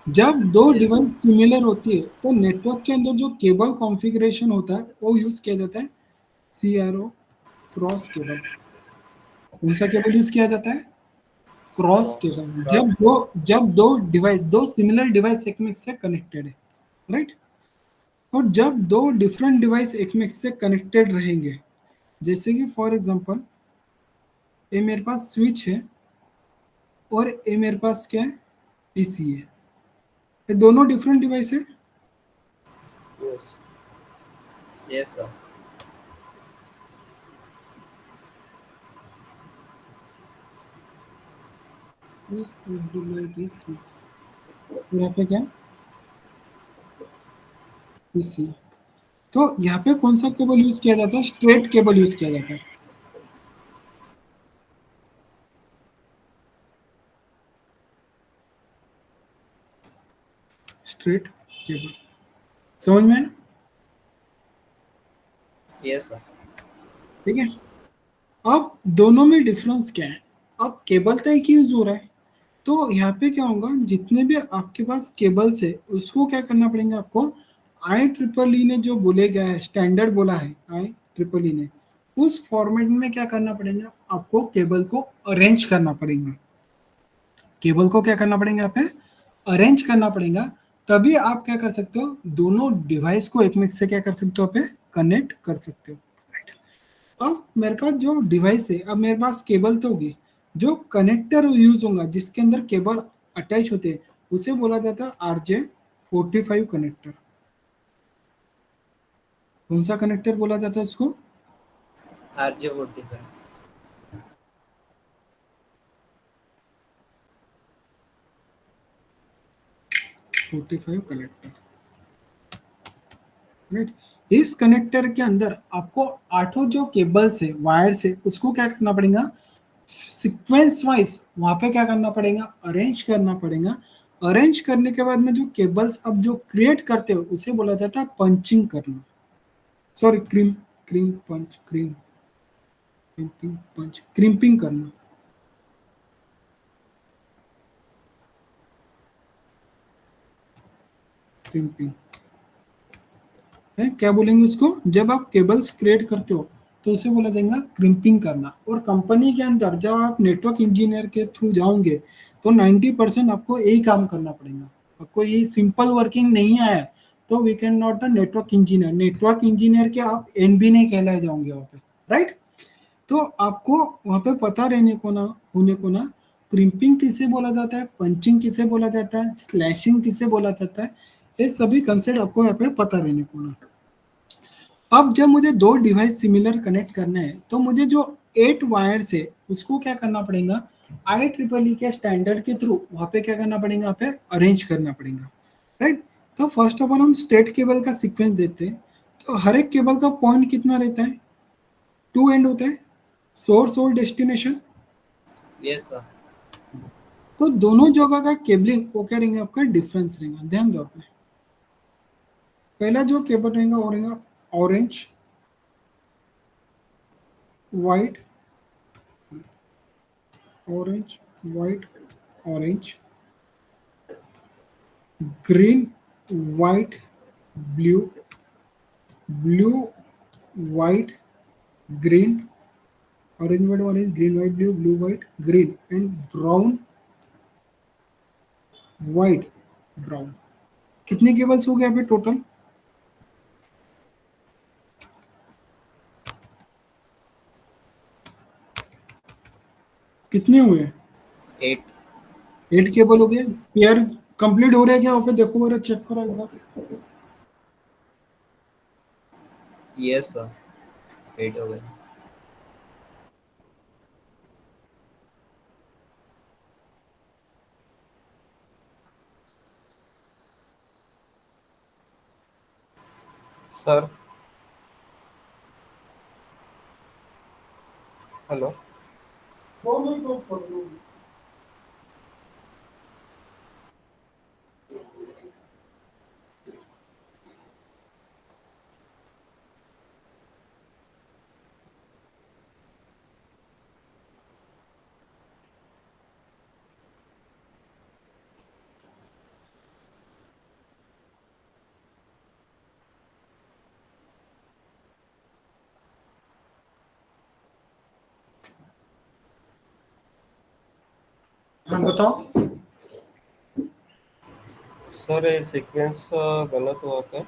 जब दो Yes, sir. डिवाइस सिमिलर होती है तो नेटवर्क के अंदर जो केबल कॉन्फ़िगरेशन होता है वो यूज किया जाता है CRO, क्रॉस केबल। कौन सा केबल यूज किया जाता है? Cross cross cable. क्रॉस जब दो डिवाइस, दो सिमिलर डिवाइस एक में से कनेक्टेड है, राइट? और जब दो डिफरेंट डिवाइस एक में से कनेक्टेड रहेंगे, जैसे कि फॉर एग्जांपल ये मेरे पास स्विच है और ये मेरे पास क्या है? पीसी है। ये दोनों डिफरेंट डिवाइस है। यस। Yes, sir. यहाँ पे क्या? पीसी। तो यहाँ पे कौन सा केबल यूज किया जाता है? स्ट्रेट केबल यूज किया जाता है। स्ट्रेट केबल, समझ में आया? Yes, sir. ठीक है। अब दोनों में डिफरेंस क्या है? अब केबल तो एक ही यूज हो रहा है, तो यहाँ पे क्या होगा, जितने भी आपके पास केबल्स है उसको क्या करना पड़ेगा आपको? IEEE ने जो बोले गया है, स्टैंडर्ड बोला है IEEE ने, उस फॉर्मेट में क्या करना पड़ेगा आपको? केबल को अरेंज करना पड़ेगा। केबल को क्या करना पड़ेगा? यहाँ पे अरेंज करना पड़ेगा, तभी आप क्या कर सकते हो? दोनों डिवाइस को एक में से क्या कर सकते हो? पे कनेक्ट कर सकते हो। अब मेरे पास जो डिवाइस है, अब मेरे पास केबल तो होगी, जो कनेक्टर यूज होगा जिसके अंदर केबल अटैच होते हैं उसे बोला जाता है RJ45 कनेक्टर। कौन सा कनेक्टर बोला जाता है उसको? RJ45. 45 connector, right? इस कनेक्टर के अंदर आपको आठों जो केबल्स है, वायर्स है, उसको क्या करना पड़ेगा? सीक्वेंस वाइज वहां पे क्या करना पड़ेगा? अरेंज करना पड़ेगा। अरेंज करने के बाद में जो केबल्स अब जो क्रिएट करते हो उसे बोला जाता है पंचिंग करना। सॉरी, क्रीम क्रीम पंच क्रीम क्रीपिंग पंच क्रीपिंग करना। क्रीपिंग है, क्या बोलेंगे उसको? जब आप केबल्स क्रिएट करते हो तो उसे बोला जाएगा क्रिम्पिंग करना। और कंपनी के अंदर जब आप नेटवर्क इंजीनियर के थ्रू जाओगे तो 90% आपको यही काम करना पड़ेगा। आपको ये सिंपल वर्किंग नहीं आया तो we can not a network engineer. Network engineer के आप NB नहीं कहलाए जाओगे वहाँ पे, राइट? तो आपको वहाँ पे पता रहने को ना, होने को ना, क्रिम्पिंग किसे बोला जाता है, पंचिंग किसे बोला जाता है, स्लैशिंग किसे बोला जाता है, ये सभी कंसेप्ट आपको यहाँ पे पता रहने को ना। अब जब मुझे दो डिवाइस सिमिलर कनेक्ट करना है तो मुझे जो 8 वायर्स है उसको क्या करना पड़ेगा? IEEE के स्टैंडर्ड के थ्रू वहाँ पे क्या करना पड़ेगा? यहाँ पे अरेंज करना पड़ेगा, राइट? तो फर्स्ट ऑफ ऑल हम स्ट्रेट केबल का सीक्वेंस देते हैं। तो हर एक केबल का पॉइंट कितना रहता है? 2 एंड होता है, सोर्स और डेस्टिनेशन। Yes, sir. तो दोनों जगह का केबलिंग वो क्या रहेंगे? आपका डिफरेंस रहेगा, ध्यान दो आपने। पहला जो केबल रहेगा वो रहेगा orange, white, orange, white, orange, green, white, blue, blue, white, green, orange, white, orange, green, white, blue, blue, white, green and brown, white, brown. कितने केबल्स हो गए यहाँ पे टोटल? कितने हुए? 8. 8 केबल हो गए। पेयर कंप्लीट हो रहा है क्या? वहाँ पे देखो, मेरा चेक करो एक बार। Yes, sir. 8 हो गए. Sir, hello. हाँ बताओ। सर ये सीक्वेंस गलत हुआ क्या?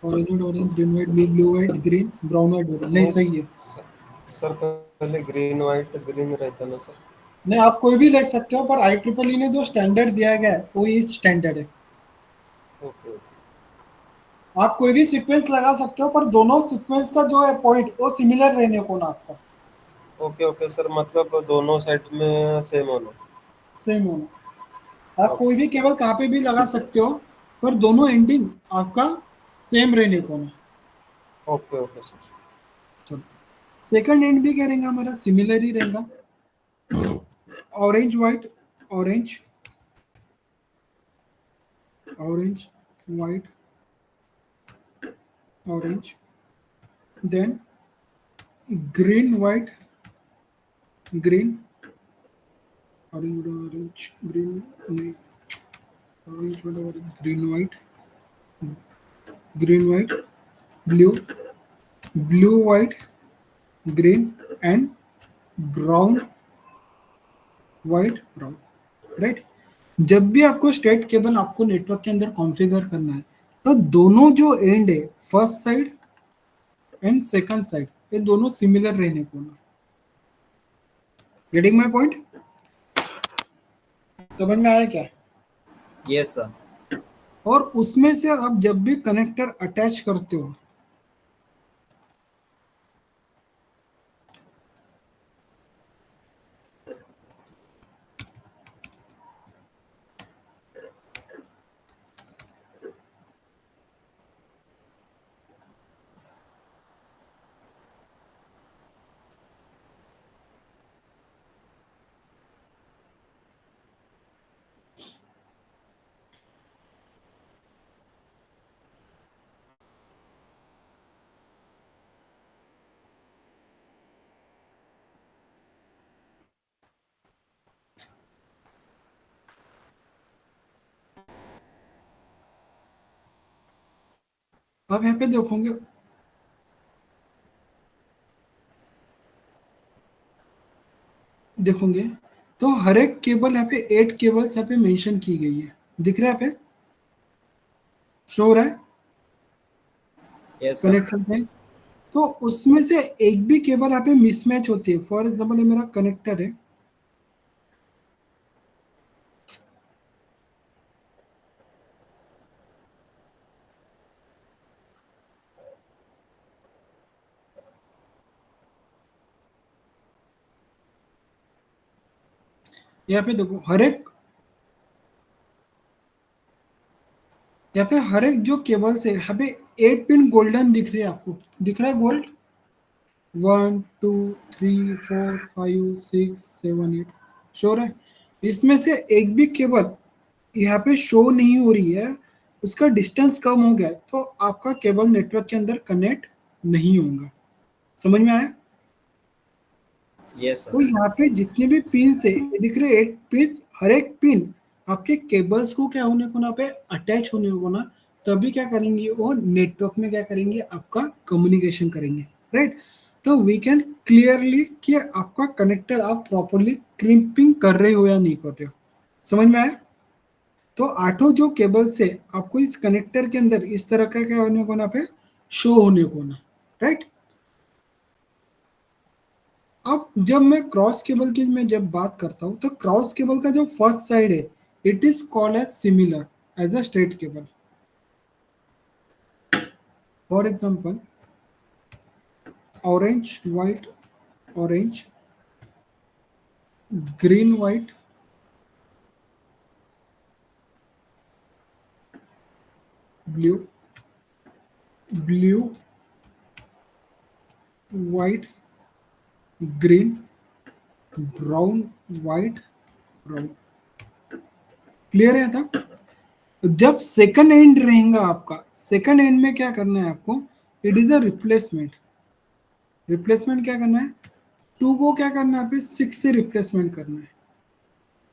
Orange orange, green white, blue blue white, green brown white, नहीं नहीं सही है। सर, पहले ग्रीन वाइट ग्रीन रहता ना सर। नहीं, आप कोई भी लिख सकते हो, पर IEEE ने जो स्टैंडर्ड दिया गया है वो ये स्टैंडर्ड है। ओके आप कोई भी सीक्वेंस लगा सकते हो, पर दोनों सीक्वेंस का जो है पॉइंट वो सिमिलर रहने को ना आपका, ओके ओके सर, मतलब दोनों साइड में सेम होना। सेम होना। आप ओके कोई भी केवल कहाँ पे भी लगा सकते हो, पर दोनों एंडिंग आपका सेम रहने को ना। Okay okay sir. चलो, सेकंड एंड भी क्या रहेगा हमारा, सिमिलर ही रहेगा। Orange white, orange orange white, orange, then green white, green, orange orange green, नहीं, orange orange green white, green white, blue, blue white, green and brown white brown, right. जब भी आपको स्टेट केबल आपको network के अंदर configure करना है, तो दोनों जो एंड है, first side and second side, ये दोनों सिमिलर रहने को ना। Getting my point? समझ में आया क्या? Yes sir. और उसमें से आप जब भी कनेक्टर अटैच करते हो, आप यहाँ पे देखोगे, देखोगे तो हर एक केबल यहाँ पे 8 केबल्स यहाँ पे मेंशन की गई है, दिख रहा है यहाँ पे, शो हो रहा है यस सर। कनेक्टर में। तो उसमें से एक भी केबल यहाँ पे मिसमैच होती है। फॉर एग्जाम्पल ये मेरा कनेक्टर है, यहाँ पे देखो हर एक जो केबल्स है यहाँ पे 8 पिन गोल्डन दिख रही है आपको, दिख रहा है गोल्ड, 1 2 3 4 5 6 7 8, श्योर है। इसमें से एक भी केबल यहाँ पे शो नहीं हो रही है, उसका डिस्टेंस कम हो गया है, तो आपका केबल नेटवर्क के अंदर कनेक्ट नहीं होगा। समझ में आया? यस तो सर। यहाँ पे जितने भी पिन है, ये दिख रहे 8 पिन, हर एक पिन आपके केबल्स को क्या होने को ना पे अटैच होने को ना, तभी क्या करेंगे वो नेटवर्क में क्या करेंगे, आपका कम्युनिकेशन करेंगे, राइट। तो वी कैन क्लियरली कि आपका कनेक्टर आप प्रॉपरली क्रिम्पिंग कर रहे हो या नहीं कर रहे हो। समझ में आया? तो आठों जो केबल्स है आपको इस कनेक्टर के अंदर इस तरह का क्या होने को ना पे शो होने को ना, राइट। अब जब मैं क्रॉस केबल की मैं जब बात करता हूं, तो क्रॉस केबल का जो फर्स्ट साइड है, it is called as similar as a straight cable. For example orange white, orange green white, blue, blue white, green, brown white, brown. Clear है था? जब सेकंड एंड रहेगा आपका, सेकंड एंड में क्या करना है आपको, it is a replacement. Replacement क्या करना है, 2 को क्या करना है, पे 6 से रिप्लेसमेंट करना है,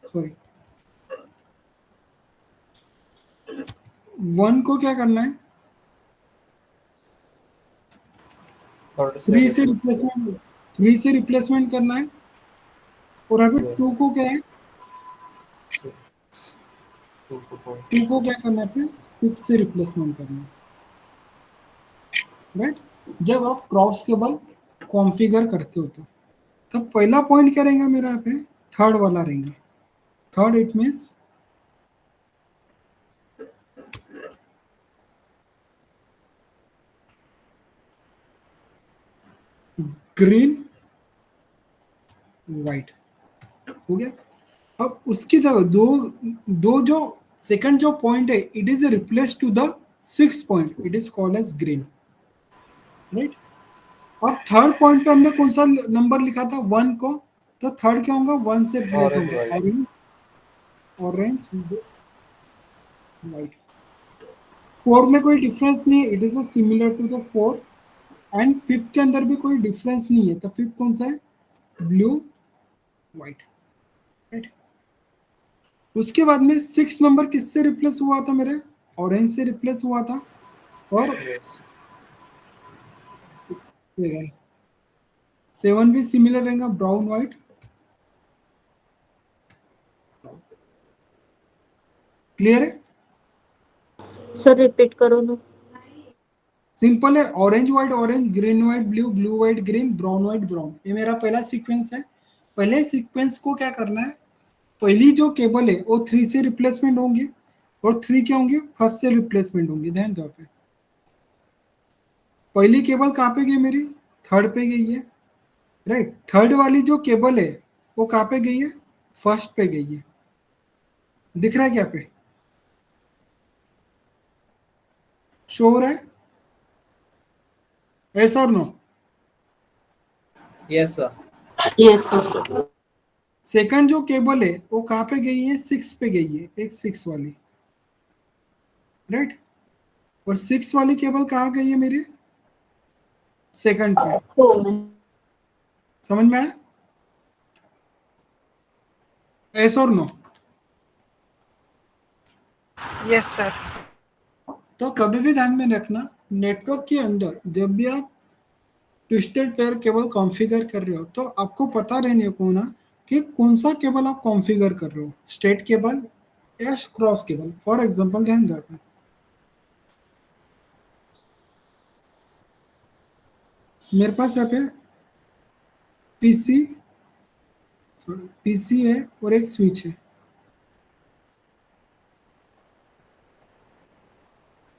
सॉरी 1 को क्या करना है, थर्ड से 3 से रिप्लेसमेंट, 3 से रिप्लेसमेंट करना है, और अभी Yes. 2 को क्या है, 6 into 4. 2 को क्या करना है, 6 से रिप्लेसमेंट करना है, राइट। जब आप क्रॉस टेबल कॉन्फ़िगर करते हो तो पहला पॉइंट क्या रहेगा मेरा यहाँ पे, थर्ड वाला रहेगा। Third it means green white, हो गया। अब उसकी जगह दो दो जो सेकंड जो पॉइंट है, it is replace to the 6th point, it is called as green, right. और थर्ड पॉइंट पे हमने कौन सा नंबर लिखा था, 1 को, तो थर्ड क्या होगा, 1 से रिप्लेस Orange, होगा, white. Orange, orange white. 4 में कोई डिफरेंस नहीं है, it is similar to the 4, and fifth के अंदर भी कोई डिफरेंस नहीं है, तो फिफ्थ कौन सा है, ब्लू व्हाइट, राइट। उसके बाद में 6 नंबर किससे रिप्लेस हुआ था मेरे, ऑरेंज से रिप्लेस हुआ था, और Yes. 7 भी सिमिलर रहेगा, ब्राउन व्हाइट। क्लियर है, सर रिपीट करो ना। सिंपल है, orange white orange, green white blue, blue white green, brown white brown, ये मेरा पहला सीक्वेंस है। पहले सीक्वेंस को क्या करना है, पहली जो केबल है वो 3 से रिप्लेसमेंट होंगे, और 3 क्या होंगे, फर्स्ट से रिप्लेसमेंट होंगे। ध्यान दो पे, पहली केबल कहाँ पे गई मेरी, थर्ड पे गई है, राइट। थर्ड वाली जो केबल है वो कहाँ पे गई है, फर्स्ट पे गई है। दिख रहा है क्या पे, शो हो रहा है, यस और no. Yes, sir. Yes sir. Second जो केबल है वो कहाँ पे गई है, 6 पे गई है, एक 6 वाली, राइट। और 6 वाली केबल कहाँ गई है मेरी, सेकंड पे। टू में। समझ में आया, यस और नो। Yes sir. तो कभी भी ध्यान में रखना, नेटवर्क के अंदर जब भी आप ट्विस्टेड पेयर केबल कॉन्फ़िगर कर रहे हो, तो आपको पता रहने को ना कि कौन सा केबल आप कॉन्फ़िगर कर रहे हो, स्ट्रेट केबल या क्रॉस केबल। फॉर एग्जांपल ध्यान रखना, मेरे पास यहाँ पे पीसी पीसी है और एक स्विच है,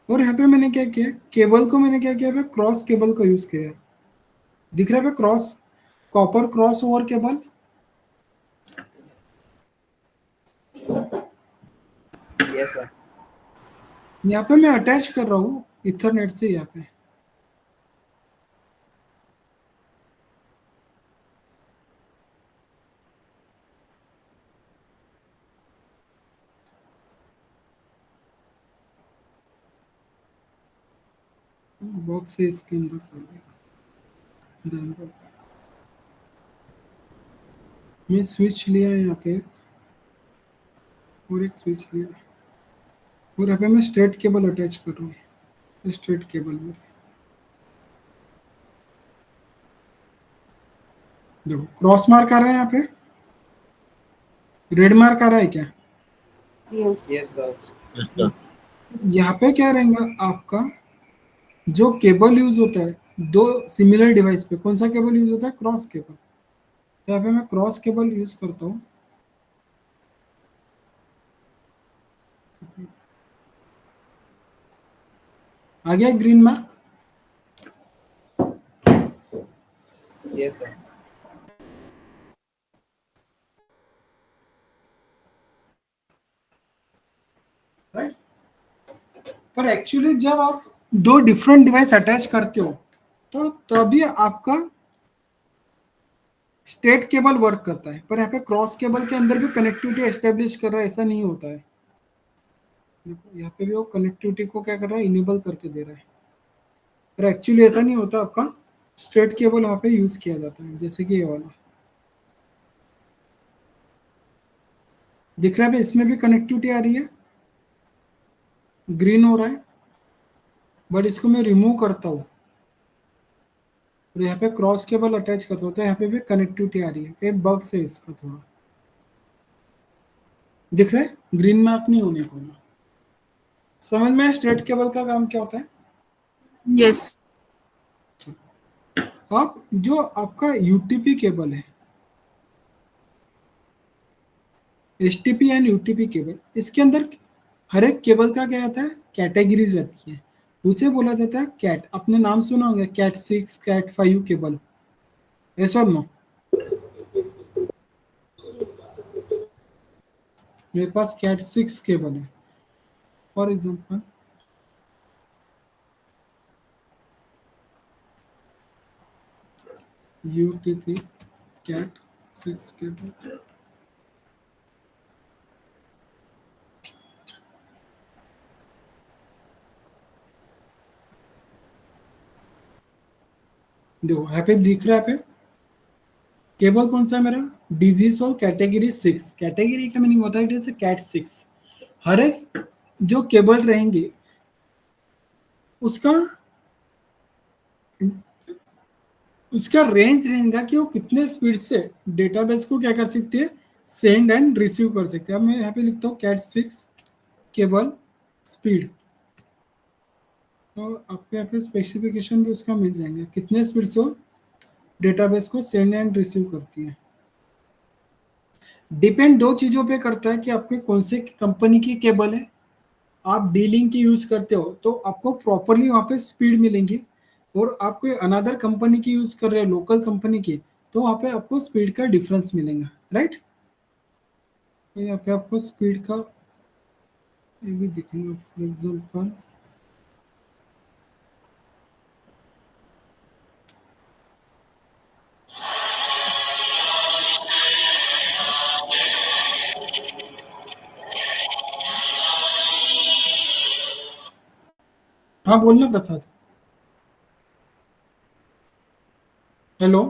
और यहाँ पे मैंने क्या किया, केबल को मैंने क्या किया, यहाँ पे क्रॉस केबल का यूज किया है। दिख रहा है पे cross, copper cross over cable, Yes, sir. यहाँ पे मैं अटैच कर रहा हूँ इथरनेट से। यहाँ पे बॉक्स है इसके अंदर ध्यान दो। मैं स्विच लिया है यहाँ पे, और एक स्विच लिया, और यहाँ पे मैं स्ट्रेट केबल अटैच कर रहा हूँ, स्ट्रेट केबल में देखो क्रॉस मार्क आ रहा है, यहाँ पे रेड मार्क आ रहा है क्या, yes. Yes, sir. Yes, sir. यहाँ पे क्या रहेगा आपका, जो केबल यूज होता है दो सिमिलर डिवाइस पे, कौन सा केबल यूज होता है, क्रॉस केबल। यहाँ पे मैं क्रॉस केबल यूज करता हूँ, आ गया Green Marc. Yes, sir. Right, पर एक्चुअली जब आप दो डिफरेंट डिवाइस अटैच करते हो, तो तभी आपका स्ट्रेट केबल वर्क करता है। पर यहाँ पे क्रॉस केबल के अंदर भी कनेक्टिविटी एस्टेब्लिश कर रहा है, ऐसा नहीं होता है। देखो यहाँ पे भी वो कनेक्टिविटी को क्या कर रहा है, इनेबल करके दे रहा है, पर एक्चुअली ऐसा नहीं होता। आपका स्ट्रेट केबल वहाँ पे यूज किया जाता है, जैसे कि ये वाला दिख रहा है, इसमें भी कनेक्टिविटी आ रही है, ग्रीन हो रहा है, बट इसको मैं रिमूव करता हूँ, और यहाँ पे क्रॉस केबल अटैच करते हो तो यहाँ पे भी कनेक्टिविटी आ रही है। ये बग्स है इसका थोड़ा, दिख रहा है, ग्रीन मार्क नहीं होने को। समझ में स्ट्रेट केबल का काम क्या होता है? यस। अब जो आपका यूटीपी केबल है, एचटीपी एंड यूटीपी केबल, इसके अंदर हर एक केबल का क्या आता है, कैटेगरीज रहती है, उसे बोला जाता है कैट। आपने नाम सुना होगा कैट 6, कैट 5 केबल, ऐसा नो? मेरे पास कैट 6 केबल है for example, UTP cat 6 cable. देखो यहाँ पे दिख रहा है, पे केबल कौन सा है मेरा, डिजीज और कैटेगरी 6। कैटेगरी का मीनिंग होता है जैसे कैट 6। हर एक जो केबल रहेंगे उसका उसका रेंज रहेगा कि वो कितने स्पीड से डेटाबेस को क्या कर सकती है, सेंड एंड रिसीव कर सकते हैं। अब मैं यहाँ पे लिखता हूँ कैट 6 केबल स्पीड, तो आपको यहाँ पे स्पेसिफिकेशन भी उसका मिल जाएंगे कितने स्पीड से वो डेटाबेस को सेंड एंड रिसीव करती है। डिपेंड दो चीजों पे करता है कि आपके कौन से कंपनी की केबल है, आप डीलिंग की यूज करते हो तो आपको प्रॉपरली वहां पे स्पीड मिलेंगी, और आप कोई अनदर कंपनी की यूज कर रहे हो, लोकल कंपनी की, तो वहां पे आपको स्पीड का डिफरेंस मिलेगा, राइट। तो यहाँ पे आपको स्पीड का ये भी दिखेंगे फॉर एग्जाम्पल, हाँ बोलना प्रसाद, हॅलो,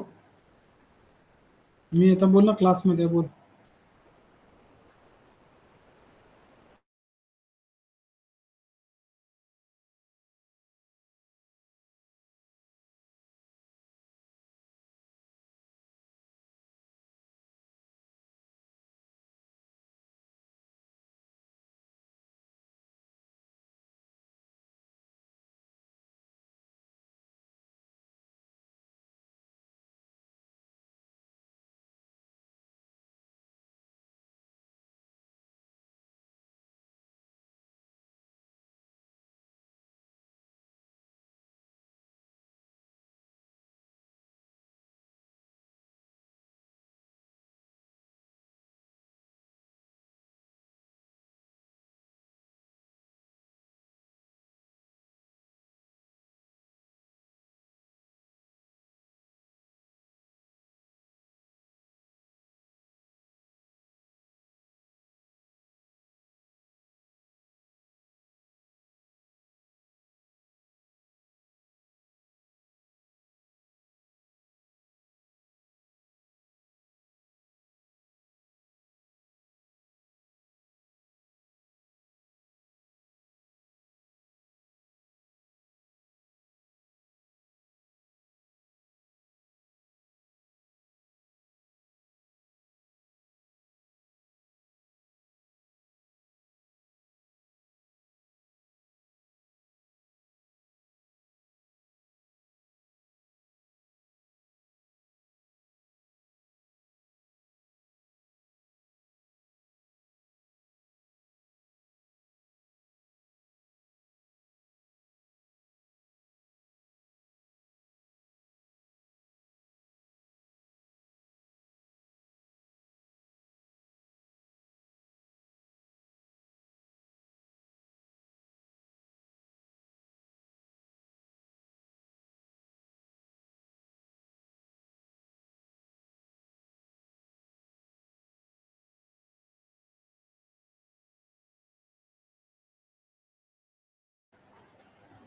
मी आता बोल ना क्लासमध्ये बोल।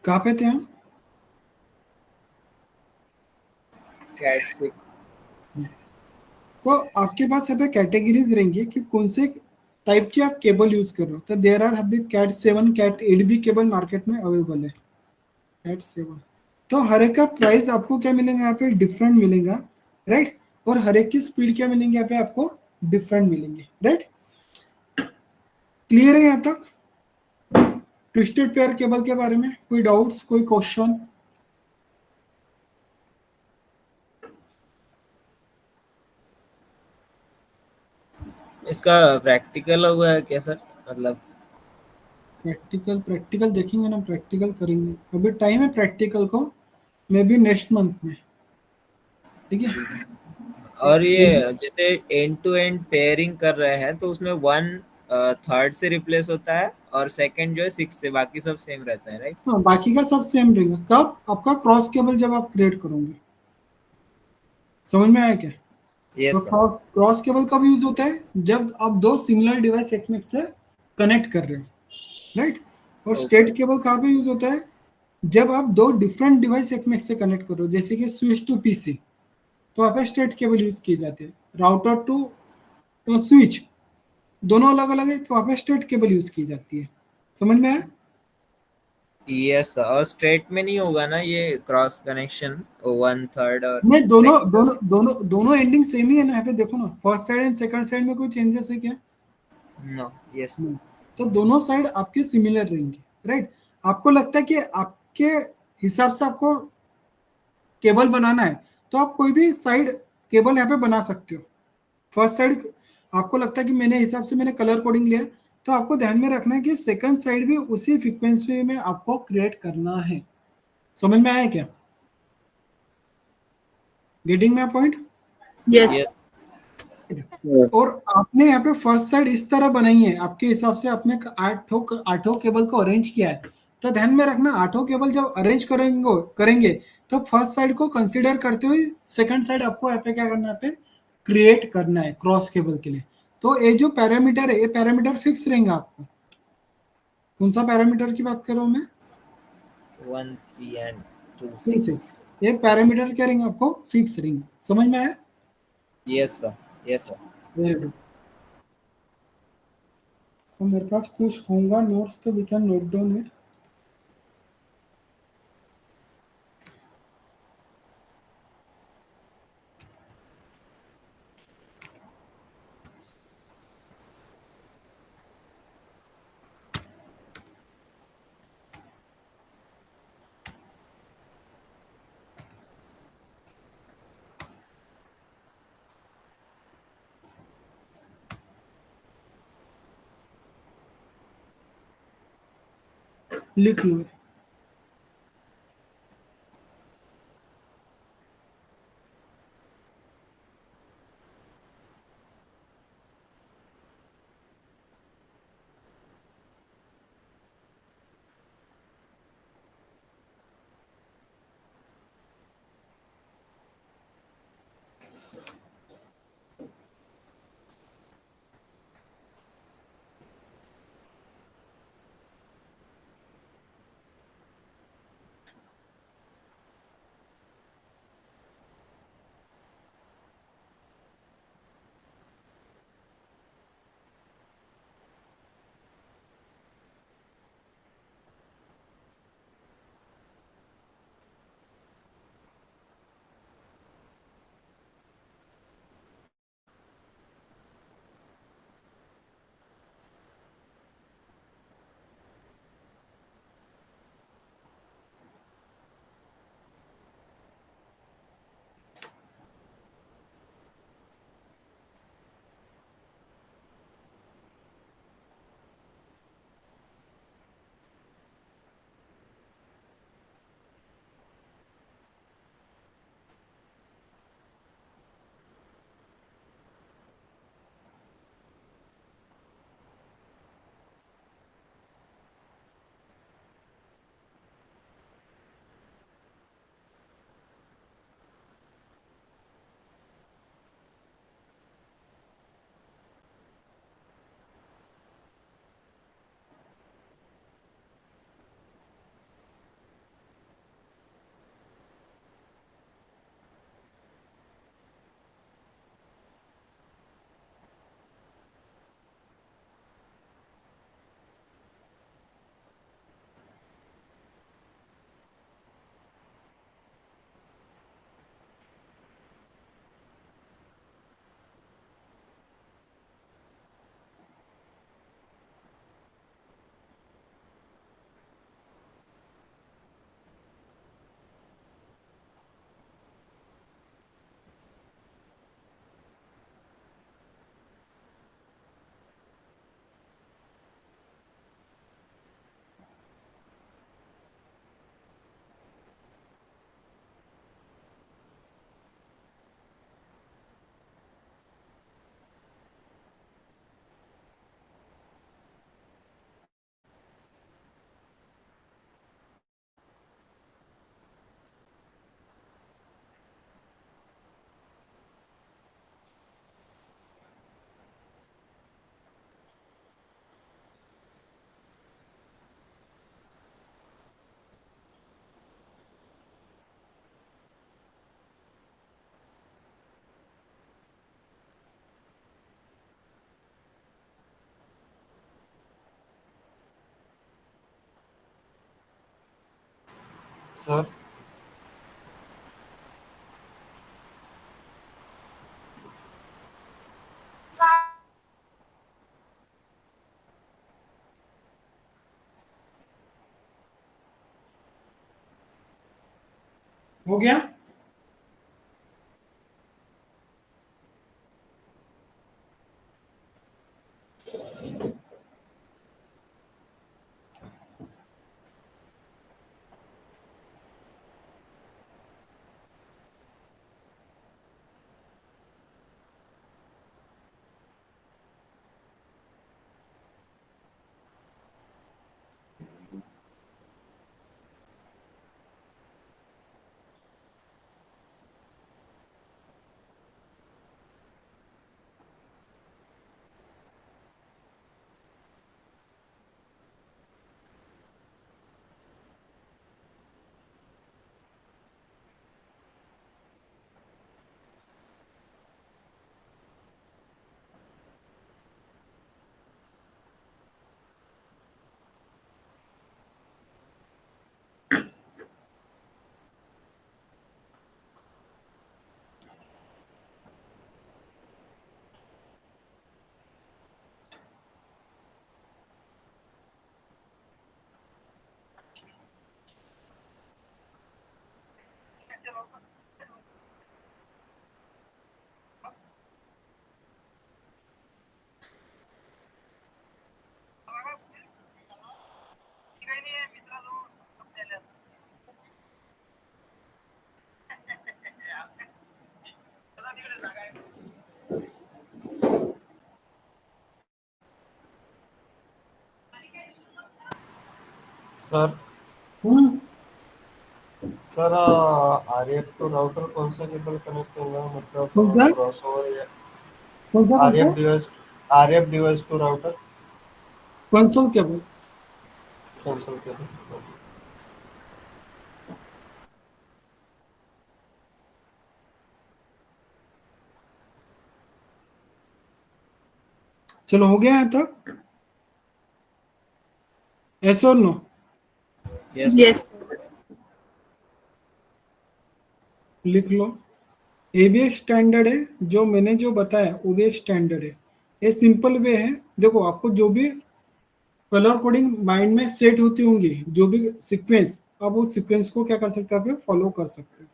कहाँ पे थे हम? कैट 6। तो आपके पास यहाँ पे कैटेगरीज रहेंगी कि कौन से टाइप की आप केबल यूज कर रहे हो। तो देयर आर अभी कैट 7, कैट 8 भी केबल मार्केट में अवेलेबल है, कैट 7। तो हर एक का प्राइस आपको क्या मिलेगा यहाँ पे, डिफरेंट मिलेगा, राइट। और हर एक की स्पीड क्या मिलेंगे यहाँ पे आपको, डिफरेंट मिलेंगे, राइट। क्लियर है यहाँ तक ट्विस्टेड पेयर केबल के बारे में? कोई डाउट्स, कोई क्वेश्चन? इसका प्रैक्टिकल हुआ है क्या सर, मतलब? प्रैक्टिकल देखेंगे ना, प्रैक्टिकल करेंगे, अभी टाइम है प्रैक्टिकल को, मे बी नेक्स्ट मंथ में, ठीक है। और ये जैसे एंड टू एंड पेयरिंग कर रहे हैं तो उसमें वन थर्ड से रिप्लेस होता है और सेकंड जो है सिक्स से, बाकी सब सेम रहता है, राइट? हाँ, बाकी का सब सेम रहेगा। कब? आपका क्रॉस केबल जब आप क्रिएट करोगे, समझ में आया क्या? तो यस सर। क्रॉस केबल कब यूज होता है, जब आप दो सिमिलर डिवाइस एक में से कनेक्ट कर रहे हो, राइट। और स्टेट केबल कहाँ पे यूज होता है, जब आप दो डिफरेंट डिवाइस एक में से कनेक्ट करो, जैसे कि स्विच टू पीसी, तो वहाँ पे स्टेट केबल यूज किए जाते हैं। राउटर टू स्विच, दोनों अलग अलग है, तो वहाँ पे स्टेट केबल यूज की जाती है। समझ में आया? यस सर, और स्ट्रेट में नहीं होगा ना ये क्रॉस कनेक्शन, वन थर्ड और नहीं, दोनों second और दोनों दोनों दोनों एंडिंग सेम ही है ना, यहाँ पे देखो ना, first side and second side में कोई चेंजेस है क्या? नो। यस। नहीं। तो दोनों साइड आपके सिमिलर रहेंगे, राइट। आपको लगता है कि आपके हिसाब से आपको केबल बनाना है, तो आप कोई भी साइड केबल यहाँ पे बना सकते हो। फर्स्ट साइड आपको लगता है कि मैंने हिसाब से मैंने कलर कोडिंग लिया, तो आपको ध्यान में रखना है कि सेकंड साइड भी उसी फ्रीक्वेंसी में आपको क्रिएट करना है। समझ में आया क्या? Getting my point? Yes. Yes. और आपने यहाँ पे फर्स्ट साइड इस तरह बनाई है, आपके हिसाब से आपने आठों केबल को अरेंज किया है, तो ध्यान में रखना आठों केबल जब अरेंज करेंगे तो फर्स्ट साइड को कंसीडर करते हुए सेकंड साइड आपको यहाँ पे क्या करना है, पे क्रिएट करना है क्रॉस केबल के लिए। तो ये जो पैरामीटर है, ये पैरामीटर फिक्स रहेंगे आपको। कौन सा पैरामीटर की बात कर रहा हूँ मैं? 1 3 एंड 2 2 6। 6। ये पैरामीटर क्या रहेंगे, आपको फिक्स रहेंगे। समझ में आया? Yes sir. Yes sir. Very good. तो मेरे पास कुछ होगा नोट्स, तो we can note down it. लिख लो। सर हो गया? Sir hmm, sir RF to router कौन सा केबल कनेक्ट होगा, मतलब कौन सा क्रॉसओवर या कौन सा RF device to router console cable? Cancel cable. चलो हो गया यहाँ तक? यस और नो? Yes sir. यस लिख लो। एबीएस स्टैंडर्ड है, जो मैंने जो बताया ओबीएस स्टैंडर्ड है। ये सिंपल वे है। देखो आपको जो भी कलर कोडिंग माइंड में सेट होती होंगी, जो भी सीक्वेंस, आप वो सीक्वेंस को क्या कर सकते हैं, आप फॉलो कर सकते हैं।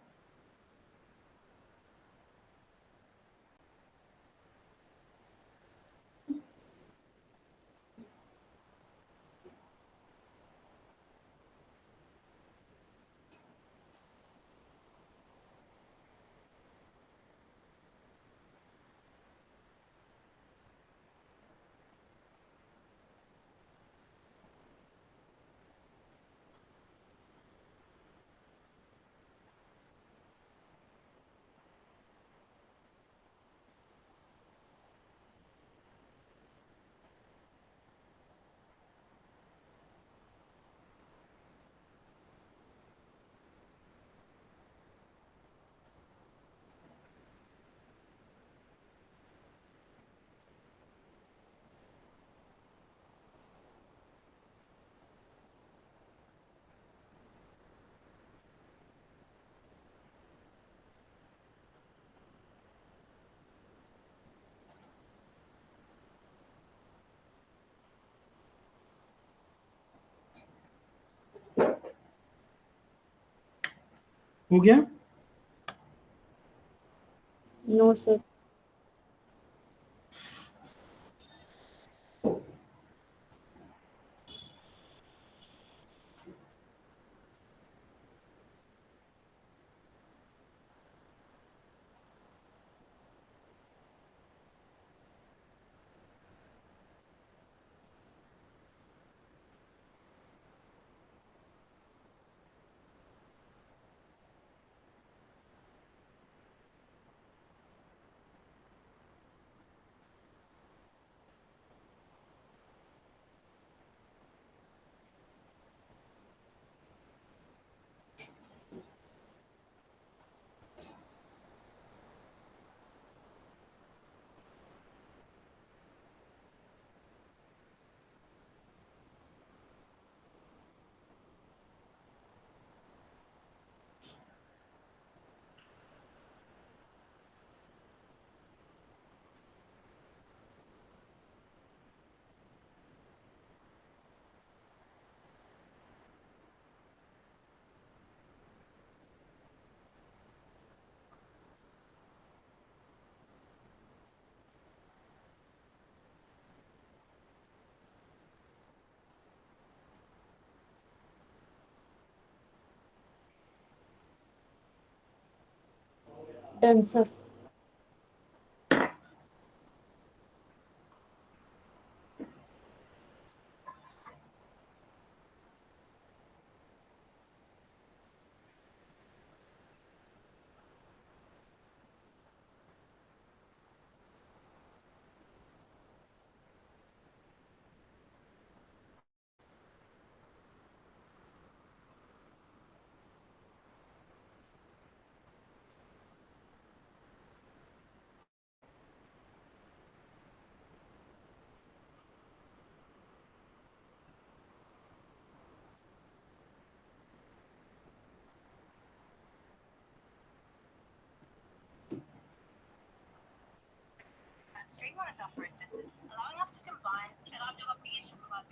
हो गया? No sir. Done, sir. Streamline our processes, allowing us to combine and develop the issue of our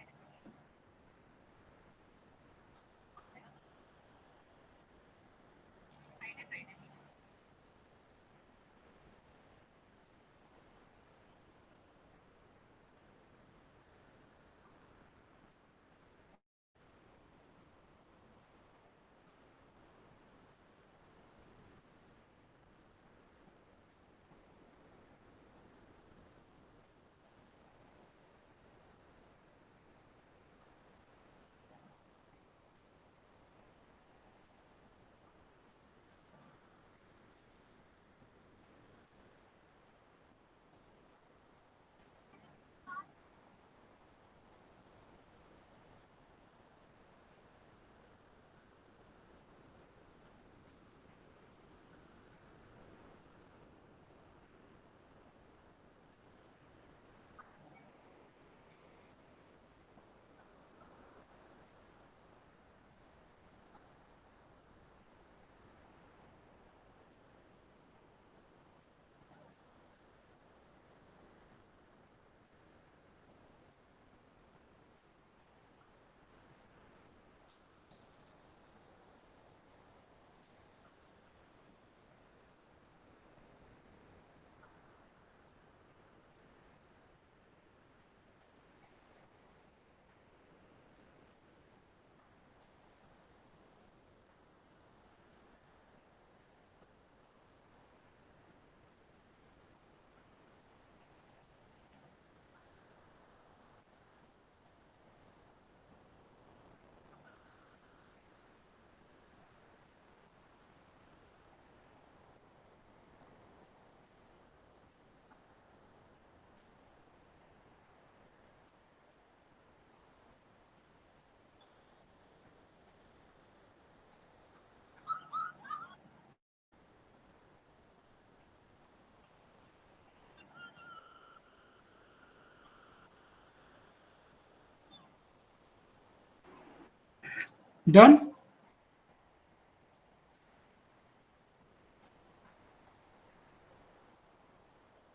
Done?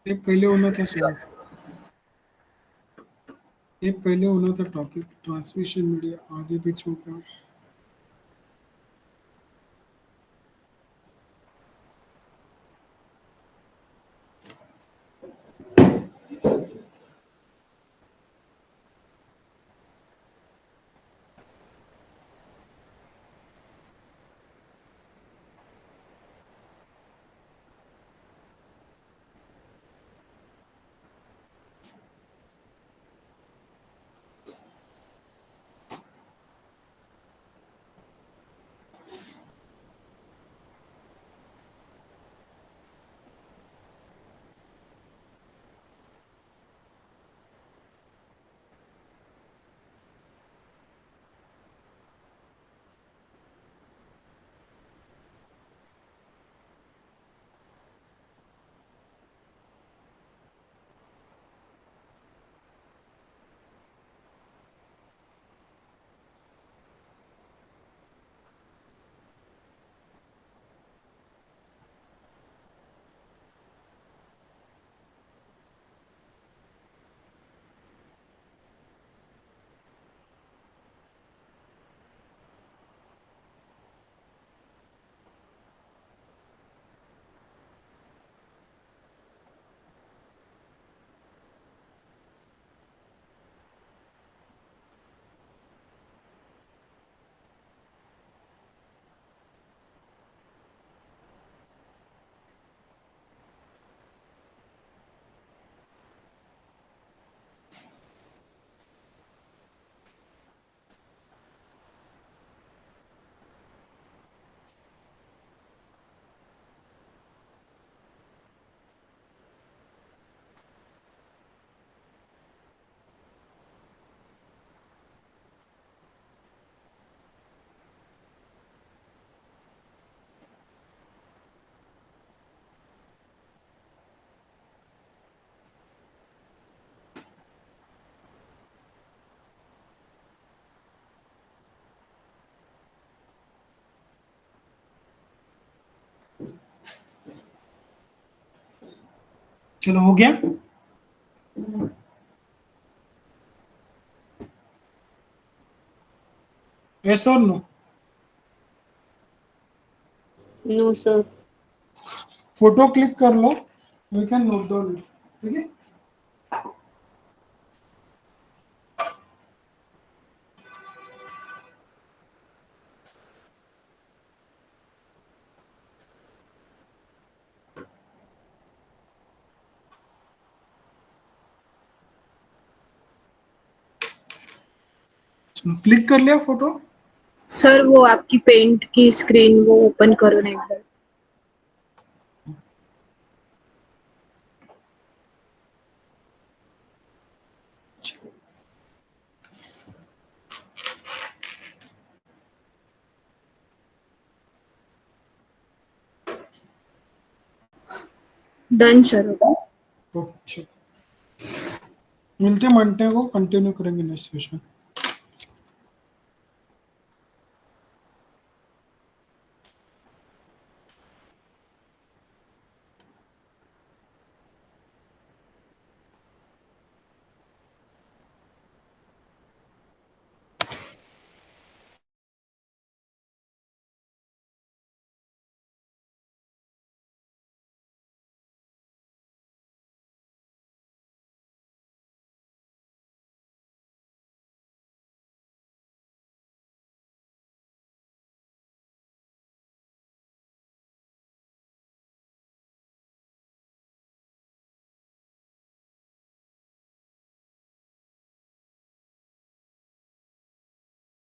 ये पहले होना था शायद, ये पहले होना था टॉपिक ट्रांसमिशन मीडिया, आगे बीच में क्या? चलो हो गया। यस और no? No sir. Photo click कर लो, वी कैन नोट डाउन, ठीक है। क्लिक कर लिया फोटो? सर वो आपकी पेंट की स्क्रीन वो ओपन करो ना एक बार। Done sir. अच्छा, मिलते मंडे को, कंटिन्यू करेंगे नेक्स्ट सेशन।